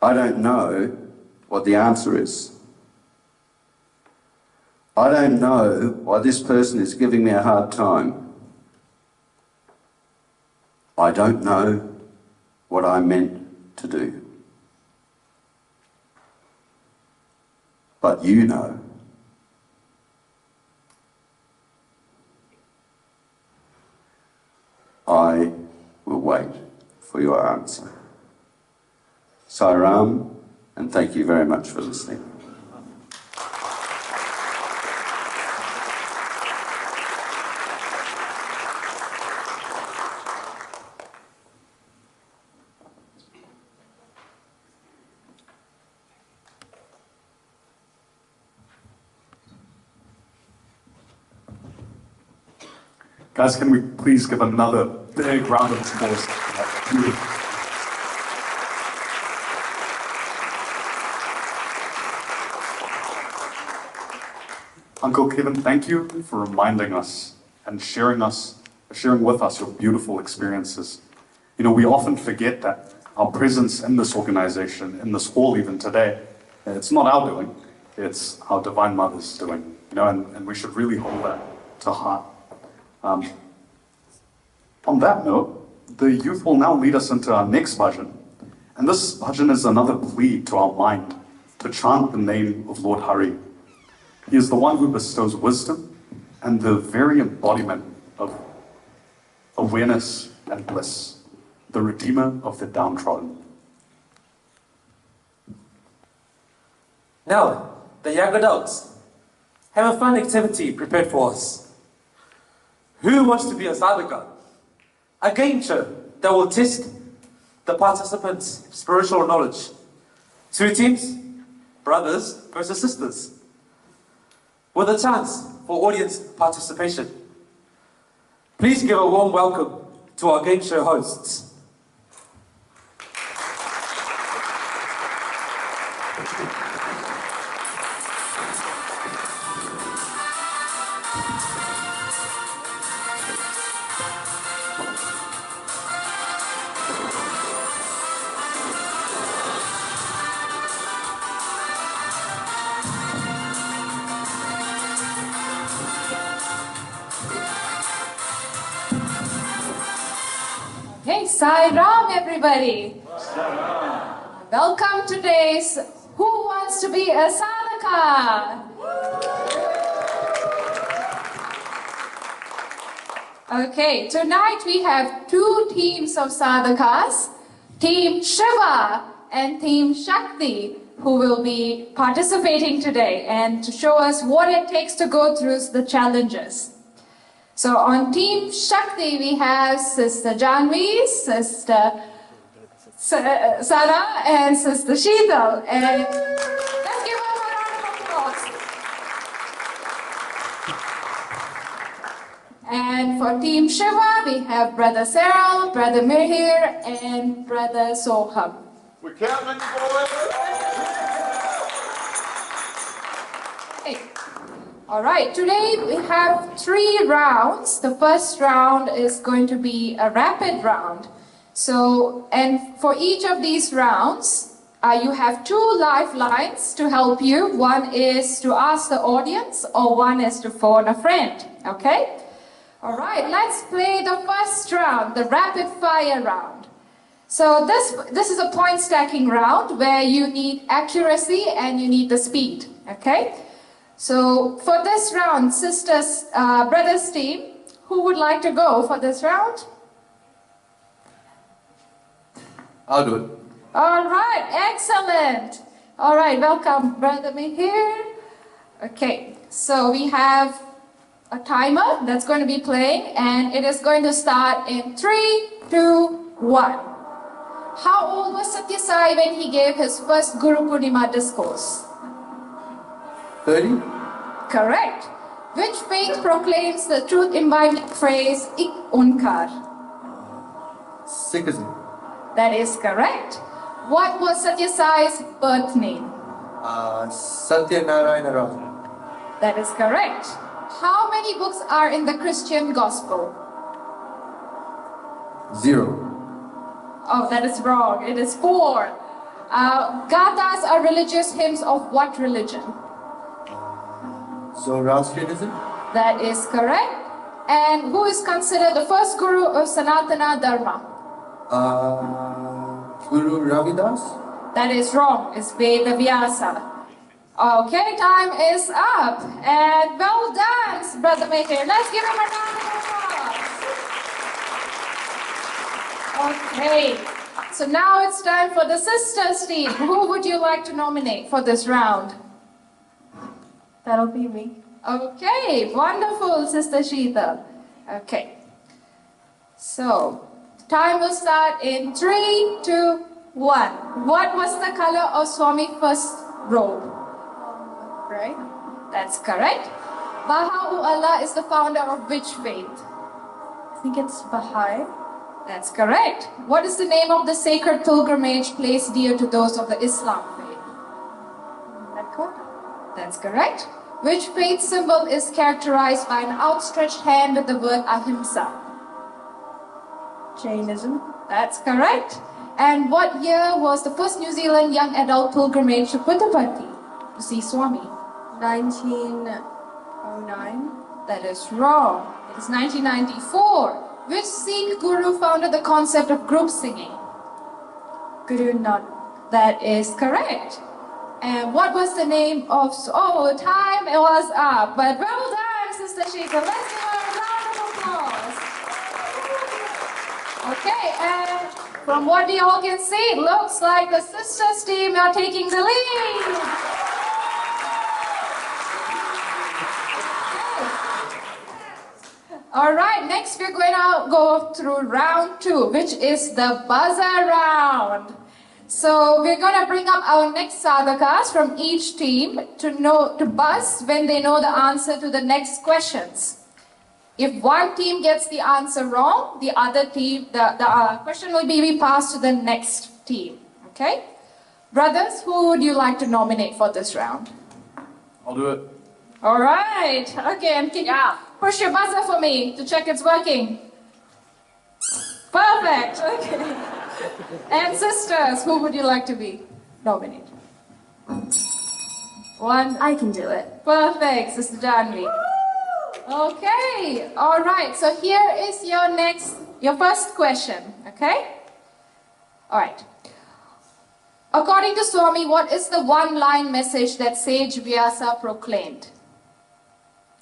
I don't know what the answer is. I don't know why this person is giving me a hard time. I don't know what I'm meant to do. But you know. I will wait for your answer. Sairam, and thank you very much for listening. Guys, can we please give another big round of applause to that beautiful. Uncle Kevin, thank you for reminding us and sharing with us your beautiful experiences. You know, we often forget that our presence in this organization, in this hall even today, it's not our doing, it's our Divine Mother's doing. You know, and we should really hold that to heart. On that note, the youth will now lead us into our next bhajan. And this bhajan is another plea to our mind to chant the name of Lord Hari. He is the one who bestows wisdom and the very embodiment of awareness and bliss, the Redeemer of the downtrodden. Now, the young adults have a fun activity prepared for us. Who wants to be a sadhaka? A game show that will test the participants' spiritual knowledge. 2 teams, brothers versus sisters, with a chance for audience participation. Please give a warm welcome to our game show hosts. Hey, Sai Ram, everybody. Welcome to today's Who Wants to Be a Sadhaka? Okay, tonight we have 2 teams of sadhakas, Team Shiva and Team Shakti, who will be participating today and to show us what it takes to go through the challenges. So on Team Shakti, we have Sister Janvi, Sister Sara, and Sister Sheetal. And let's give them a round of applause. And for Team Shiva, we have Brother Cyril, Brother Mihir, and Brother Soham. We're counting boys. Hey. All right, today we have 3 rounds. The first round is going to be a rapid round. So, and for each of these rounds, you have 2 lifelines to help you. One is to ask the audience, or one is to phone a friend. Okay? All right, let's play the first round, the rapid fire round. So this is a point stacking round where you need accuracy and you need the speed. Okay? So for this round, sisters, brothers team, who would like to go for this round? I'll do it. All right, excellent. All right, welcome, Brother Mihir. Okay, so we have a timer that's going to be playing, and it is going to start in 3, 2, 1. How old was Sathya Sai when he gave his first Guru Poornima discourse? 30? Correct. Which faith proclaims the truth-imbibing phrase "Ik Onkar"? Sikhism. That is correct. What was Sathya Sai's birth name? Satya Narayana Rao. That is correct. How many books are in the Christian Gospel? 0. Oh, that is wrong. It is 4. Gathas are religious hymns of what religion? Zoroastrianism. That is correct. And who is considered the first guru of Sanatana Dharma? Guru Ravidas. That is wrong. It's Veda Vyasa. Okay, time is up. And well done, Brother Mehir. Let's give him a round of applause. Okay, so now it's time for the sisters team. Who would you like to nominate for this round? That'll be me. Okay, wonderful, Sister Sheeta. Okay, so time will start in 3, 2, 1. What was the color of Swami's first robe? Right? That's correct. Baha'u'llah is the founder of which faith? I think it's Baha'i. That's correct. What is the name of the sacred pilgrimage place dear to those of the Islam faith? Mecca. That's correct. Which faith symbol is characterized by an outstretched hand with the word ahimsa? Jainism. That's correct. And what year was the first New Zealand young adult pilgrimage to Puttaparthi to see Swami? 1909. That is wrong. It is 1994. Which Sikh guru founded the concept of group singing? Guru Nanak. That is correct. And what was the name of... Oh, time was up. But well done, Sister Sheeta. Let's give her a round of applause. Okay, and from what we all can see, it looks like the sisters team are taking the lead. All right, next we're going to go through round 2, which is the buzzer round. So we're going to bring up our next sadhakas from each team to buzz when they know the answer to the next questions. If one team gets the answer wrong, the other team, the question will be passed to the next team. Okay? Brothers, who would you like to nominate for this round? I'll do it. All right. Okay, and can you push your buzzer for me to check it's working? Perfect. Okay. And sisters, who would you like to be nominated? One. I can do it. Perfect, Sister Janvi. Okay. All right. So here is your first question. Okay. All right. According to Swami, what is the one-line message that sage Vyasa proclaimed?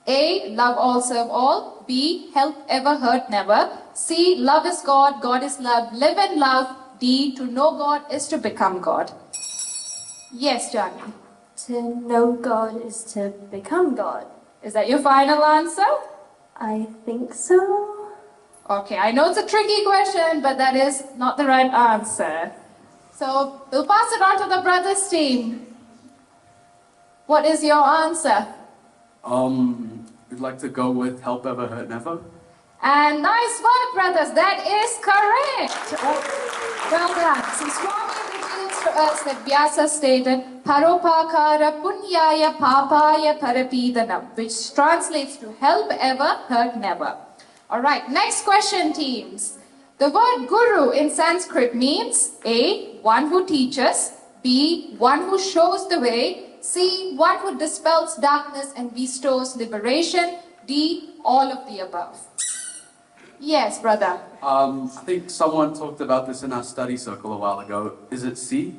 A. Love all, serve all. B. Help ever, hurt never. C. Love is God, God is love, live in love. D. To know God is to become God. Yes, Johnny. To know God is to become God. Is that your final answer? I think so. Okay, I know it's a tricky question, but that is not the right answer. So we'll pass it on to the brothers team. What is your answer? We'd like to go with help ever, hurt never. And nice work, brothers. That is correct. Well done. So Swami reveals to us that Vyasa stated, Paropakara punyaya papaya parapidanam, which translates to help ever, hurt never. All right, next question, teams. The word guru in Sanskrit means A. One who teaches, B. One who shows the way, C. One who dispels darkness and bestows liberation, D. All of the above. Yes, brother. I think someone talked about this in our study circle a while ago. Is it C?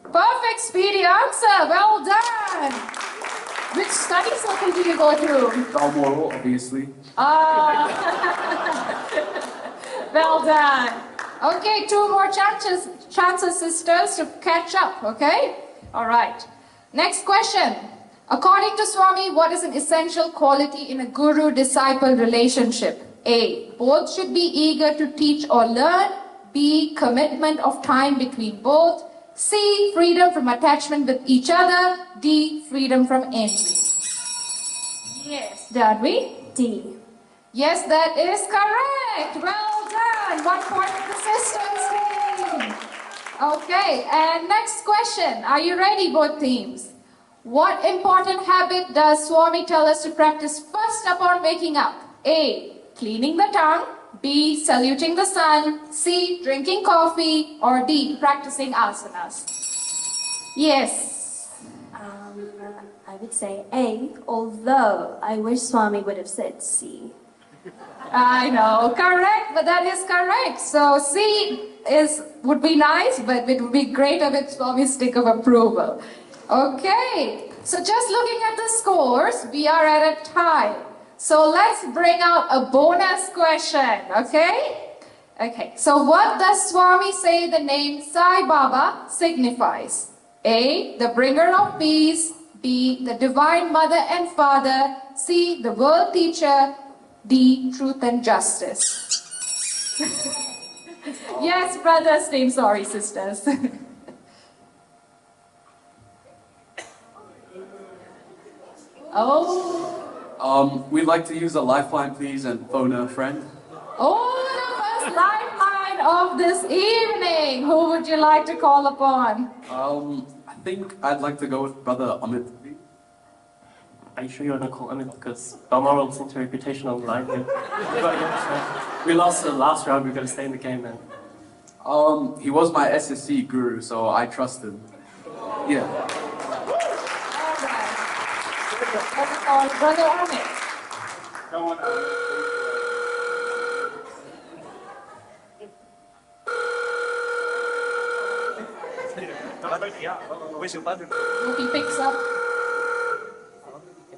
Perfect, speedy answer. Well done. Which study circle do you go to? Balmoral, obviously. Well done. Okay, 2 more chances, sisters, to catch up, okay? All right. Next question. According to Swami, what is an essential quality in a guru-disciple relationship? A. Both should be eager to teach or learn. B. Commitment of time between both. C. Freedom from attachment with each other. D. Freedom from envy. Yes, Dadvi? D. Yes, that is correct. Well done. 1 point for the sisters team. Okay, and next question. Are you ready, both teams? What important habit does Swami tell us to practice first upon waking up? A. Cleaning the tongue. B. Saluting the sun. C. Drinking coffee. Or D. Practicing asanas. Yes. I would say A, although I wish Swami would have said C. I know, correct, but that is correct. So C would be nice, but it would be greater with Swami's stick of approval. Okay, so just looking at the scores, we are at a tie. So let's bring out a bonus question, okay? Okay, so what does Swami say the name Sai Baba signifies? A, the bringer of peace. B, the divine mother and father. C, the world teacher. D, truth and justice. Yes, brothers, team, sorry, sisters. Oh. We'd like to use a lifeline, please, and phone a friend. Oh, the first lifeline of this evening. Who would you like to call upon? I think I'd like to go with Brother Amit. Are you sure you're not calling Amit? Because Balmoral seems to have a reputation on the line here. We lost the last round, we've got to stay in the game, man. He was my SSC guru, so I trust him. Yeah. All right. Brother Amit. Come on, Hope he picks up.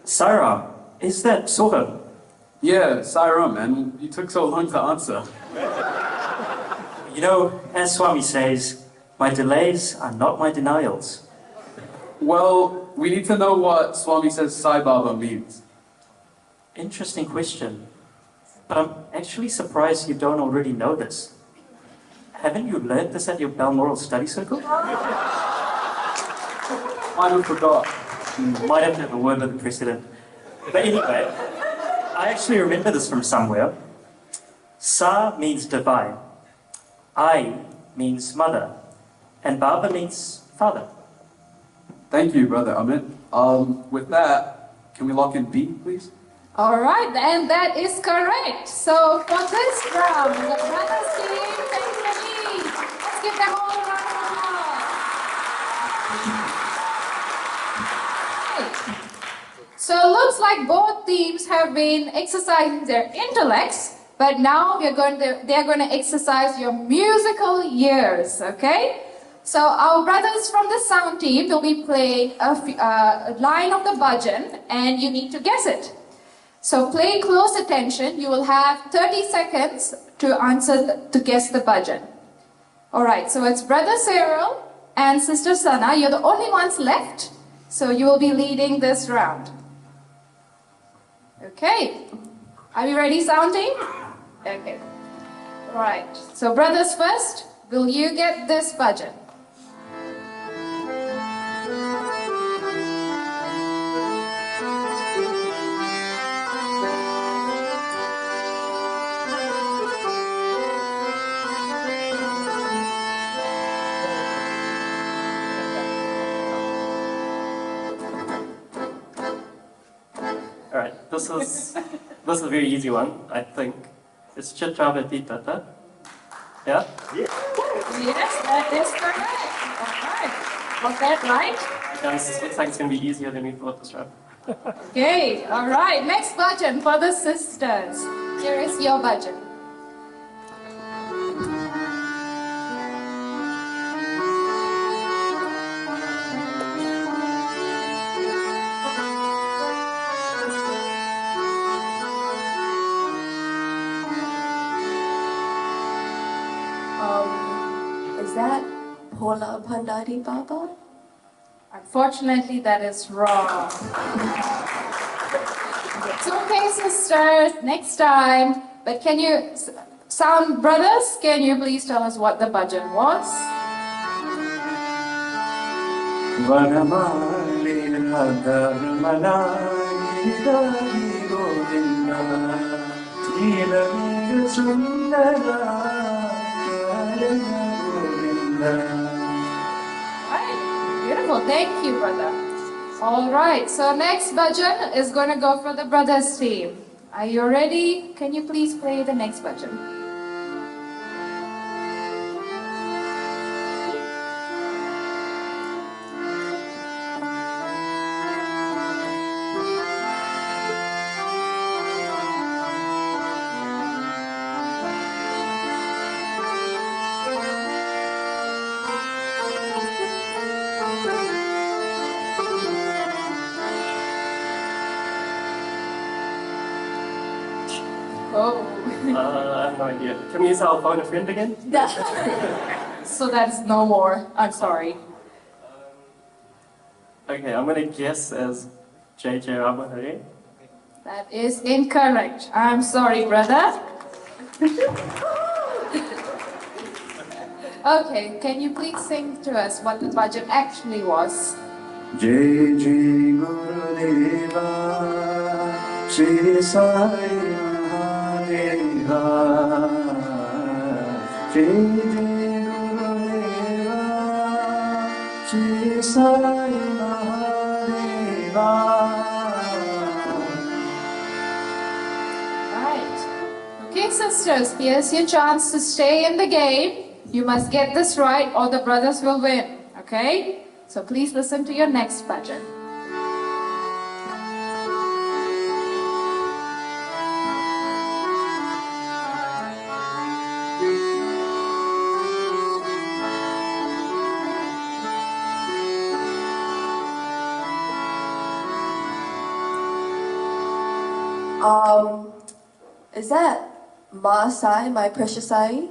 Sarah, is that Soha? Yeah, Sairam, and you took so long to answer. You know, as Swami says, my delays are not my denials. Well, we need to know what Swami says Sai Baba means. Interesting question. But I'm actually surprised you don't already know this. Haven't you learned this at your Balmoral study circle? I forgot. Might have to have a word with the president. But anyway, I actually remember this from somewhere. Sa means divine. I means mother. And Baba means father. Thank you, Brother Amit. With that, can we lock in B, please? All right, and that is correct. So for this round, the brothers team takes the lead. Let's give them all a round of applause. So it looks like both teams have been exercising their intellects, but now they're going to exercise your musical ears, okay? So our brothers from the sound team will be playing a line of the bhajan, and you need to guess it. So pay close attention. You will have 30 seconds to guess the bhajan. All right, so it's Brother Cyril and Sister Sana. You're the only ones left, so you will be leading this round. Okay, are we ready, sound team? Okay, all right. So brothers first, will you get this bhajan? This is a very easy one, I think. It's Chittavati Tata. Yeah? Yes, that is correct. All right. Was that right? Guys, this looks like it's going to be easier than we thought this round. Okay, all right. Next budget for the sisters. Here is your budget. Is that Pola Pandari Baba? Unfortunately, that is wrong. It's okay, sisters. Next time. But can you, sound brothers, can you please tell us what the budget was? Beautiful. Thank you, brother. All right. So next bhajan is going to go for the brothers team. Are you ready? Can you please play the next bhajan? Oh. I have no idea. Can we use our phone a friend again? So that's no more. I'm sorry. Okay, I'm going to guess as JJ Ramahari. That is incorrect. I'm sorry, brother. Okay, can you please sing to us what the budget actually was? Jai Jai Gurudeva Shri Sai Mahadeva Jai Jai Gurudeva Shri Sai Mahadeva. Right. Okay, sisters, here's your chance to stay in the game. You must get this right or the brothers will win. Okay? So please listen to your next bhajan. Is that Ma Sai, my precious Sai?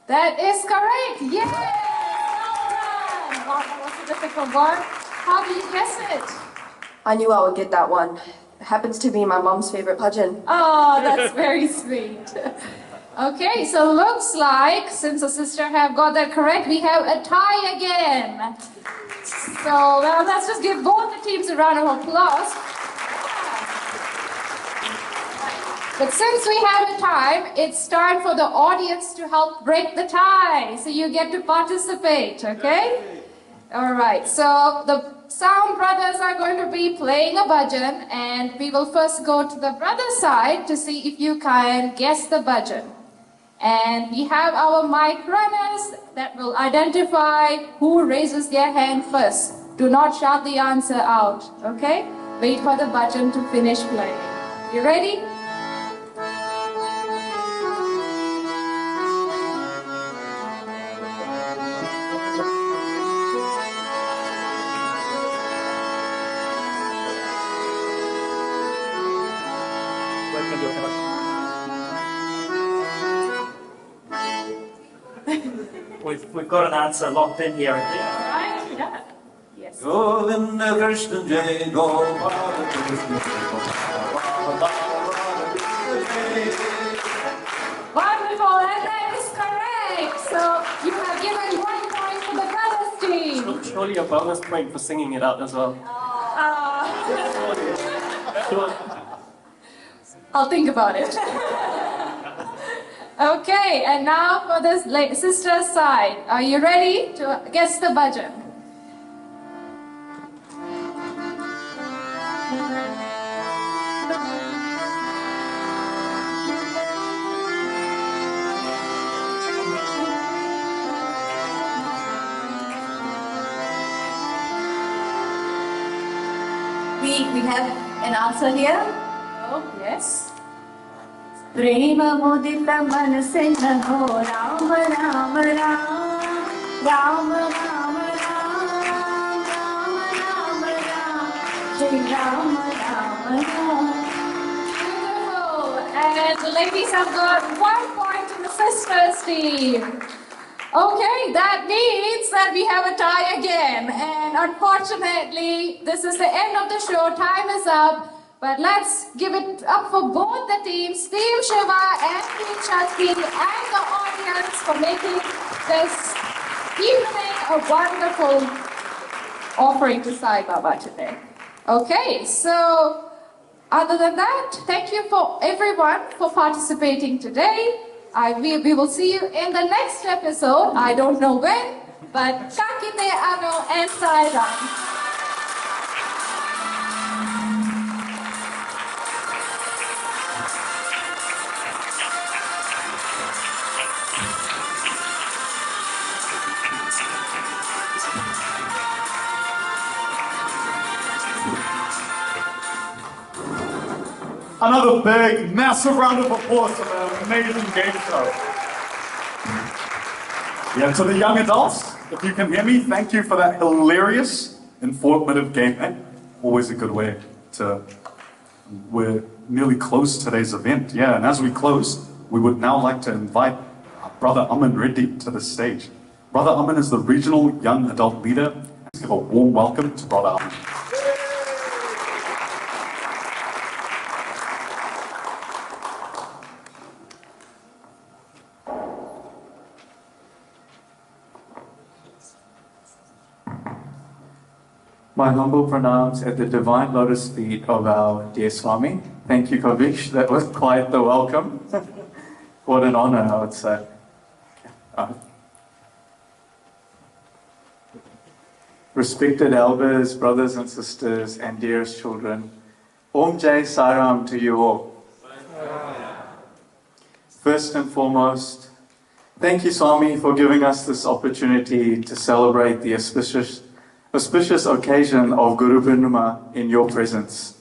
That is correct. Yes! Well done. Wow, that was a difficult one. How do you guess it? I knew I would get that one. It happens to be my mom's favorite bhajan. Oh, that's very sweet. Okay, so looks like since the sister have got that correct, we have a tie again. So, well, let's just give both the teams a round of applause. But since we have a tie, it's time for the audience to help break the tie. So you get to participate, okay? All right, so the Sound Brothers are going to be playing a bhajan, and we will first go to the brother side to see if you can guess the bhajan. And we have our mic runners that will identify who raises their hand first. Do not shout the answer out, okay? Wait for the bhajan to finish playing. You ready? We've got an answer locked in here, I think. Right? Yeah. Yes. Govinda Krishna Jai Gopala Krishna Wonderful, and that is correct. So you have given 1 point to the brothers team. Surely a bonus point for singing it out as well. I'll think about it. Okay, and now for this sister's side. Are you ready to guess the bhajan? see we have an answer here. Oh, yes. प्रेम मुदित मन से न हो राम राम राम राम राम राम राम राम राम जय Ram Ram Ram. Beautiful. And the ladies have got 1 point in the sisters team. Okay, that means that we have a tie again. And unfortunately, this is the end of the show. Time is up. But let's give it up for both the teams, Team Shiva and Team Shakti, and the audience for making this evening a wonderful offering to Sai Baba today. Okay, so other than that, thank you for everyone for participating today. We will see you in the next episode. I don't know when, but Kakite Ano and Sai Ram. Another big, massive round of applause for the amazing game show. Yeah, to the young adults, if you can hear me, thank you for that hilarious, informative game. And always a good way to... We're nearly close today's event. Yeah, and as we close, we would now like to invite Brother Aman Reddy to the stage. Brother Aman is the regional young adult leader. Let's give a warm welcome to Brother Aman. My humble pranams at the divine lotus feet of our dear Swami. Thank you, Kavish. That was quite the welcome. What an honor, I would say. Respected elders, brothers and sisters, and dearest children, Om Jai Saram to you all. First and foremost, thank you, Swami, for giving us this opportunity to celebrate the auspicious occasion of Guru Poornima in your presence.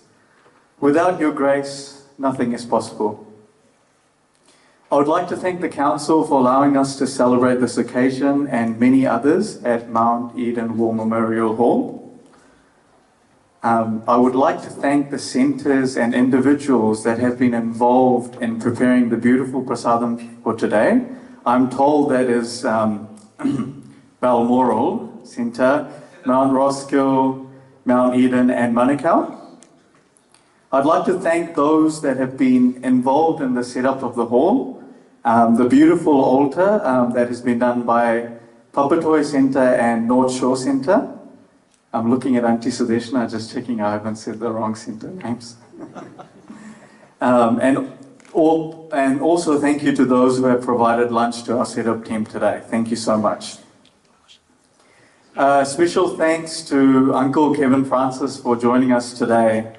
Without your grace, nothing is possible. I would like to thank the Council for allowing us to celebrate this occasion and many others at Mount Eden War Memorial Hall. I would like to thank the centres and individuals that have been involved in preparing the beautiful prasadam for today. I'm told that is Balmoral Centre, Mount Roskill, Mount Eden and Manukau. I'd like to thank those that have been involved in the setup of the hall, the beautiful altar that has been done by Papatoy Centre and North Shore Centre. I'm looking at Auntie Sudeshna, just checking I haven't said the wrong centre names. And also thank you to those who have provided lunch to our setup team today. Thank you so much. Special thanks to Uncle Kevin Francis for joining us today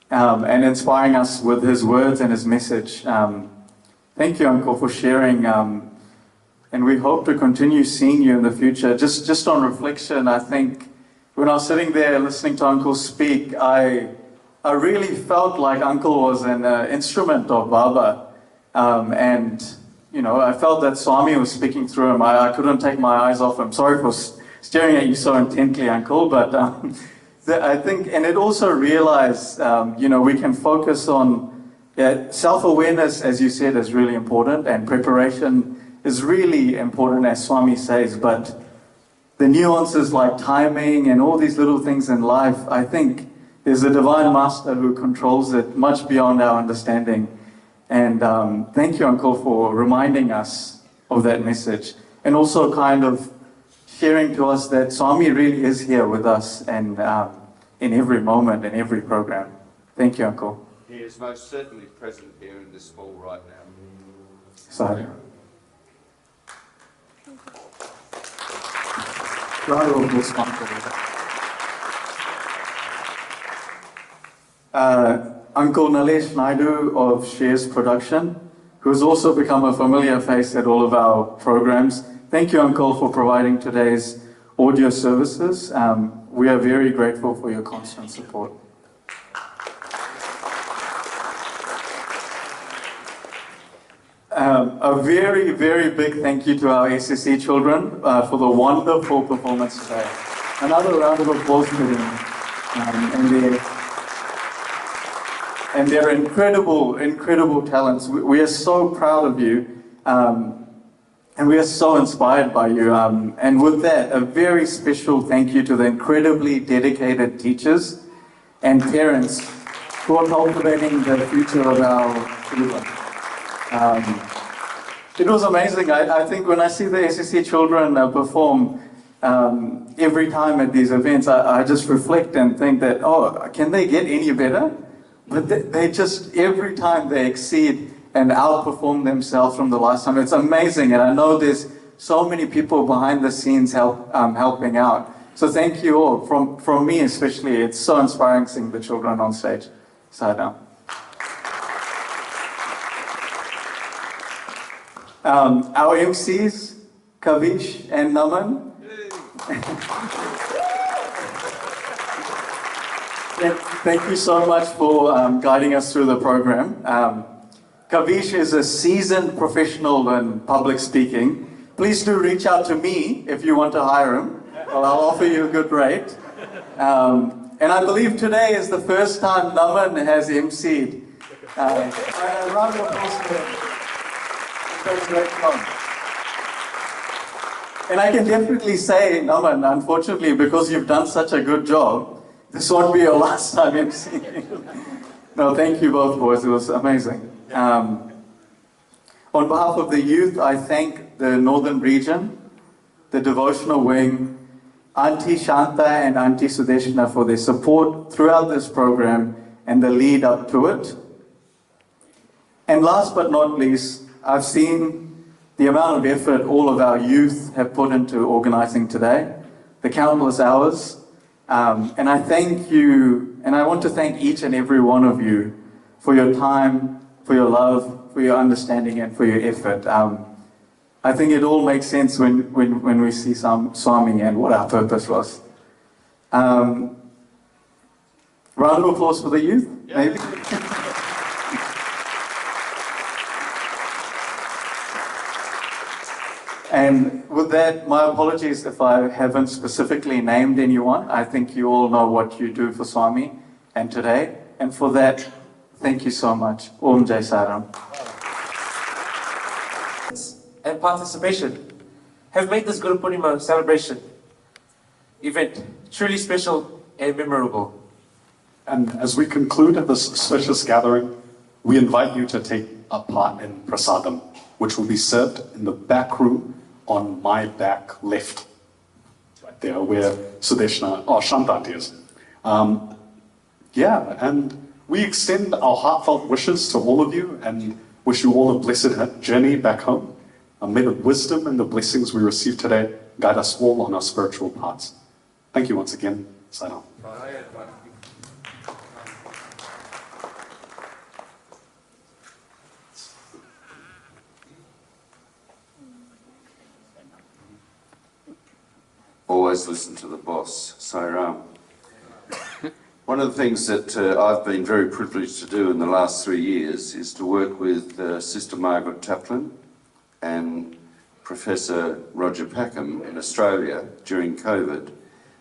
and inspiring us with his words and his message. Thank you, Uncle, for sharing, and we hope to continue seeing you in the future. Just on reflection, I think when I was sitting there listening to Uncle speak, I really felt like Uncle was an instrument of Baba, and you know, I felt that Swami was speaking through him. I couldn't take my eyes off him. Sorry for staring at you so intently, Uncle, but I think, and it also realized, you know, we can focus on self-awareness, as you said, is really important, and preparation is really important, as Swami says, but the nuances like timing and all these little things in life, I think there's a divine master who controls it much beyond our understanding. And thank you, Uncle, for reminding us of that message, and also kind of sharing to us that Swami really is here with us and in every moment, in every program. Thank you, Uncle. He is most certainly present here in this hall right now. Sathya. Uncle Nalesh Naidu of Shares Production, who has also become a familiar face at all of our programs. Thank you, Uncle, for providing today's audio services. We are very grateful for your constant support. A very, very big thank you to our SSE children for the wonderful performance today. Another round of applause for them. And their incredible, incredible talents. We are so proud of you, and we are so inspired by you. And with that, a very special thank you to the incredibly dedicated teachers and parents who are cultivating the future of our children. It was amazing. I think when I see the SSE children perform every time at these events, I just reflect and think that, oh, can they get any better? But they just, every time they exceed and outperform themselves from the last time. It's amazing, and I know there's so many people behind the scenes helping out. So thank you all. From me especially, it's so inspiring seeing the children on stage. Sathya. Our MCs, Kavish and Naman. Thank you so much for guiding us through the program. Kavish is a seasoned professional in public speaking. Please do reach out to me if you want to hire him. Well, I'll offer you a good rate. And I believe today is the first time Naman has MC'd. A round of applause for him. Great fun. And I can definitely say, Naman, unfortunately, because you've done such a good job, this won't be your last time emceeing. No, thank you both, boys. It was amazing. On behalf of the youth, I thank the Northern Region, the Devotional Wing, Auntie Shanta and Auntie Sudeshna for their support throughout this program and the lead up to it. And last but not least, I've seen the amount of effort all of our youth have put into organizing today, the countless hours. And I thank you, and I want to thank each and every one of you for your time, for your love, for your understanding, and for your effort. I think it all makes sense when we see Swami and what our purpose was. Round of applause for the youth, maybe? And with that, my apologies if I haven't specifically named anyone. I think you all know what you do for Swami and today. And for that, thank you so much. Om Jai Saram. And participation have made this Guru Poornima celebration event truly special and memorable. And as we conclude this spacious gathering, we invite you to take a part in prasadam, which will be served in the back room on my back left, right there where Sudeshna or Shantanti is. And we extend our heartfelt wishes to all of you and wish you all a blessed journey back home. May the wisdom and the blessings we receive today guide us all on our spiritual paths. Thank you once again. Sayonara. Always listen to the boss, Sayonara. One of the things that I've been very privileged to do in the last 3 years is to work with Sister Margaret Taplin and Professor Roger Packham in Australia during COVID.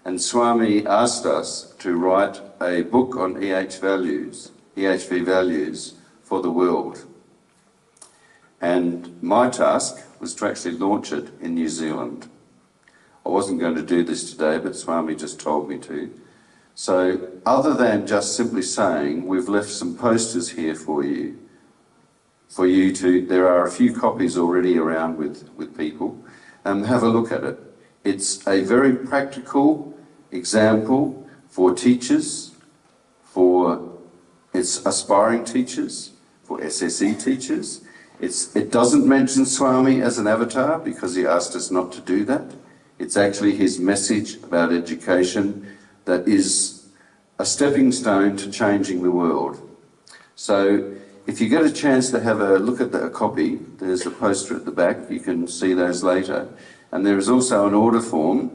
And Swami asked us to write a book on EHV values for the world. And my task was to actually launch it in New Zealand. I wasn't going to do this today, but Swami just told me to. So other than just simply saying, we've left some posters here for you to, there are a few copies already around with people, have a look at it. It's a very practical example for teachers, for its aspiring teachers, for SSE teachers. It doesn't mention Swami as an avatar because he asked us not to do that. It's actually his message about education that is a stepping stone to changing the world. So if you get a chance to have a look at a copy, there's a poster at the back, you can see those later. And there is also an order form.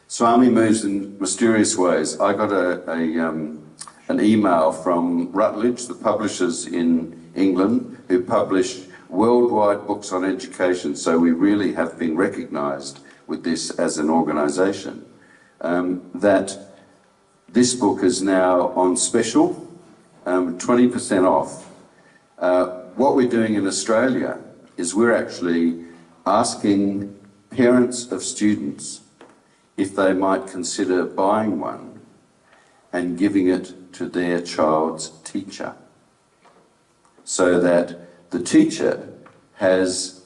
Swami moves in mysterious ways. I got an email from Rutledge, the publishers in England, who published worldwide books on education, so we really have been recognised with this as an organisation, that this book is now on special, 20% off. What we're doing in Australia is we're actually asking parents of students if they might consider buying one and giving it to their child's teacher, so that the teacher has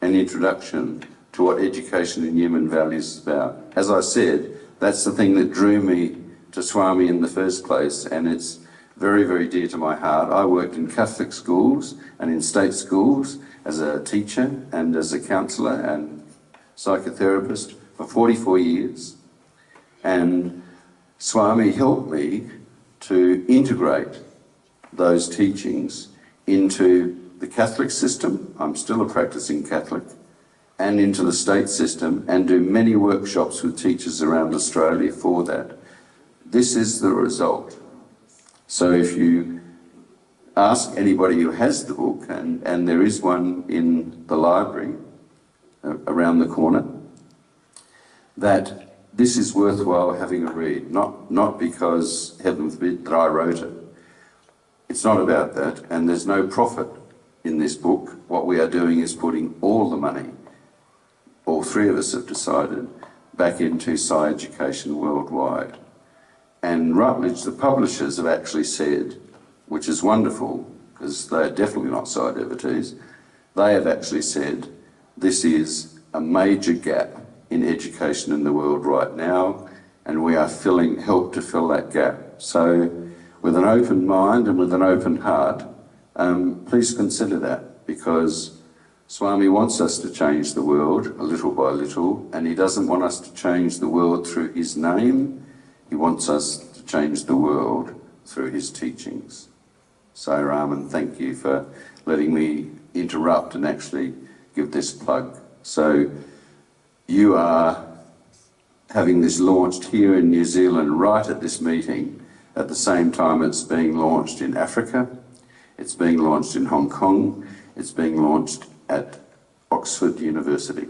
an introduction to what education and human values is about. As I said, that's the thing that drew me to Swami in the first place, and it's very, very dear to my heart. I worked in Catholic schools and in state schools as a teacher and as a counsellor and psychotherapist for 44 years. And Swami helped me to integrate those teachings into the Catholic system, I'm still a practicing Catholic, and into the state system, and do many workshops with teachers around Australia for that. This is the result. So if you ask anybody who has the book, and there is one in the library around the corner, that this is worthwhile having a read, not because, heaven forbid, that I wrote it. It's not about that, and there's no profit in this book. What we are doing is putting all the money, all three of us have decided, back into Psi education worldwide. And Rutledge, the publishers, have actually said, which is wonderful, because they're definitely not Psi devotees, they have actually said this is a major gap in education in the world right now, and we are help to fill that gap. So with an open mind and with an open heart, please consider that, because Swami wants us to change the world a little by little, and he doesn't want us to change the world through his name. He wants us to change the world through his teachings. So Raman, thank you for letting me interrupt and actually give this plug. So you are having this launched here in New Zealand right at this meeting, at the same time it's being launched in Africa, it's being launched in Hong Kong, it's being launched at Oxford University.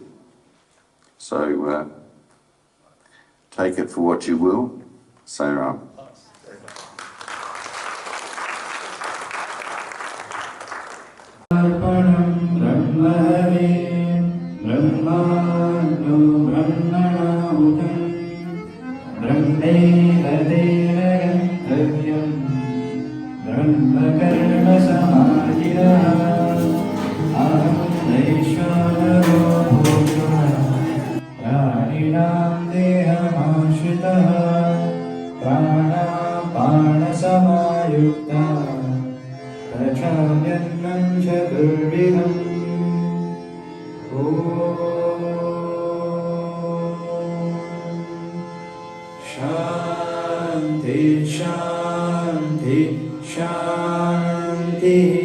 So take it for what you will. Say Ram. Shanti, Shanti, Shanti.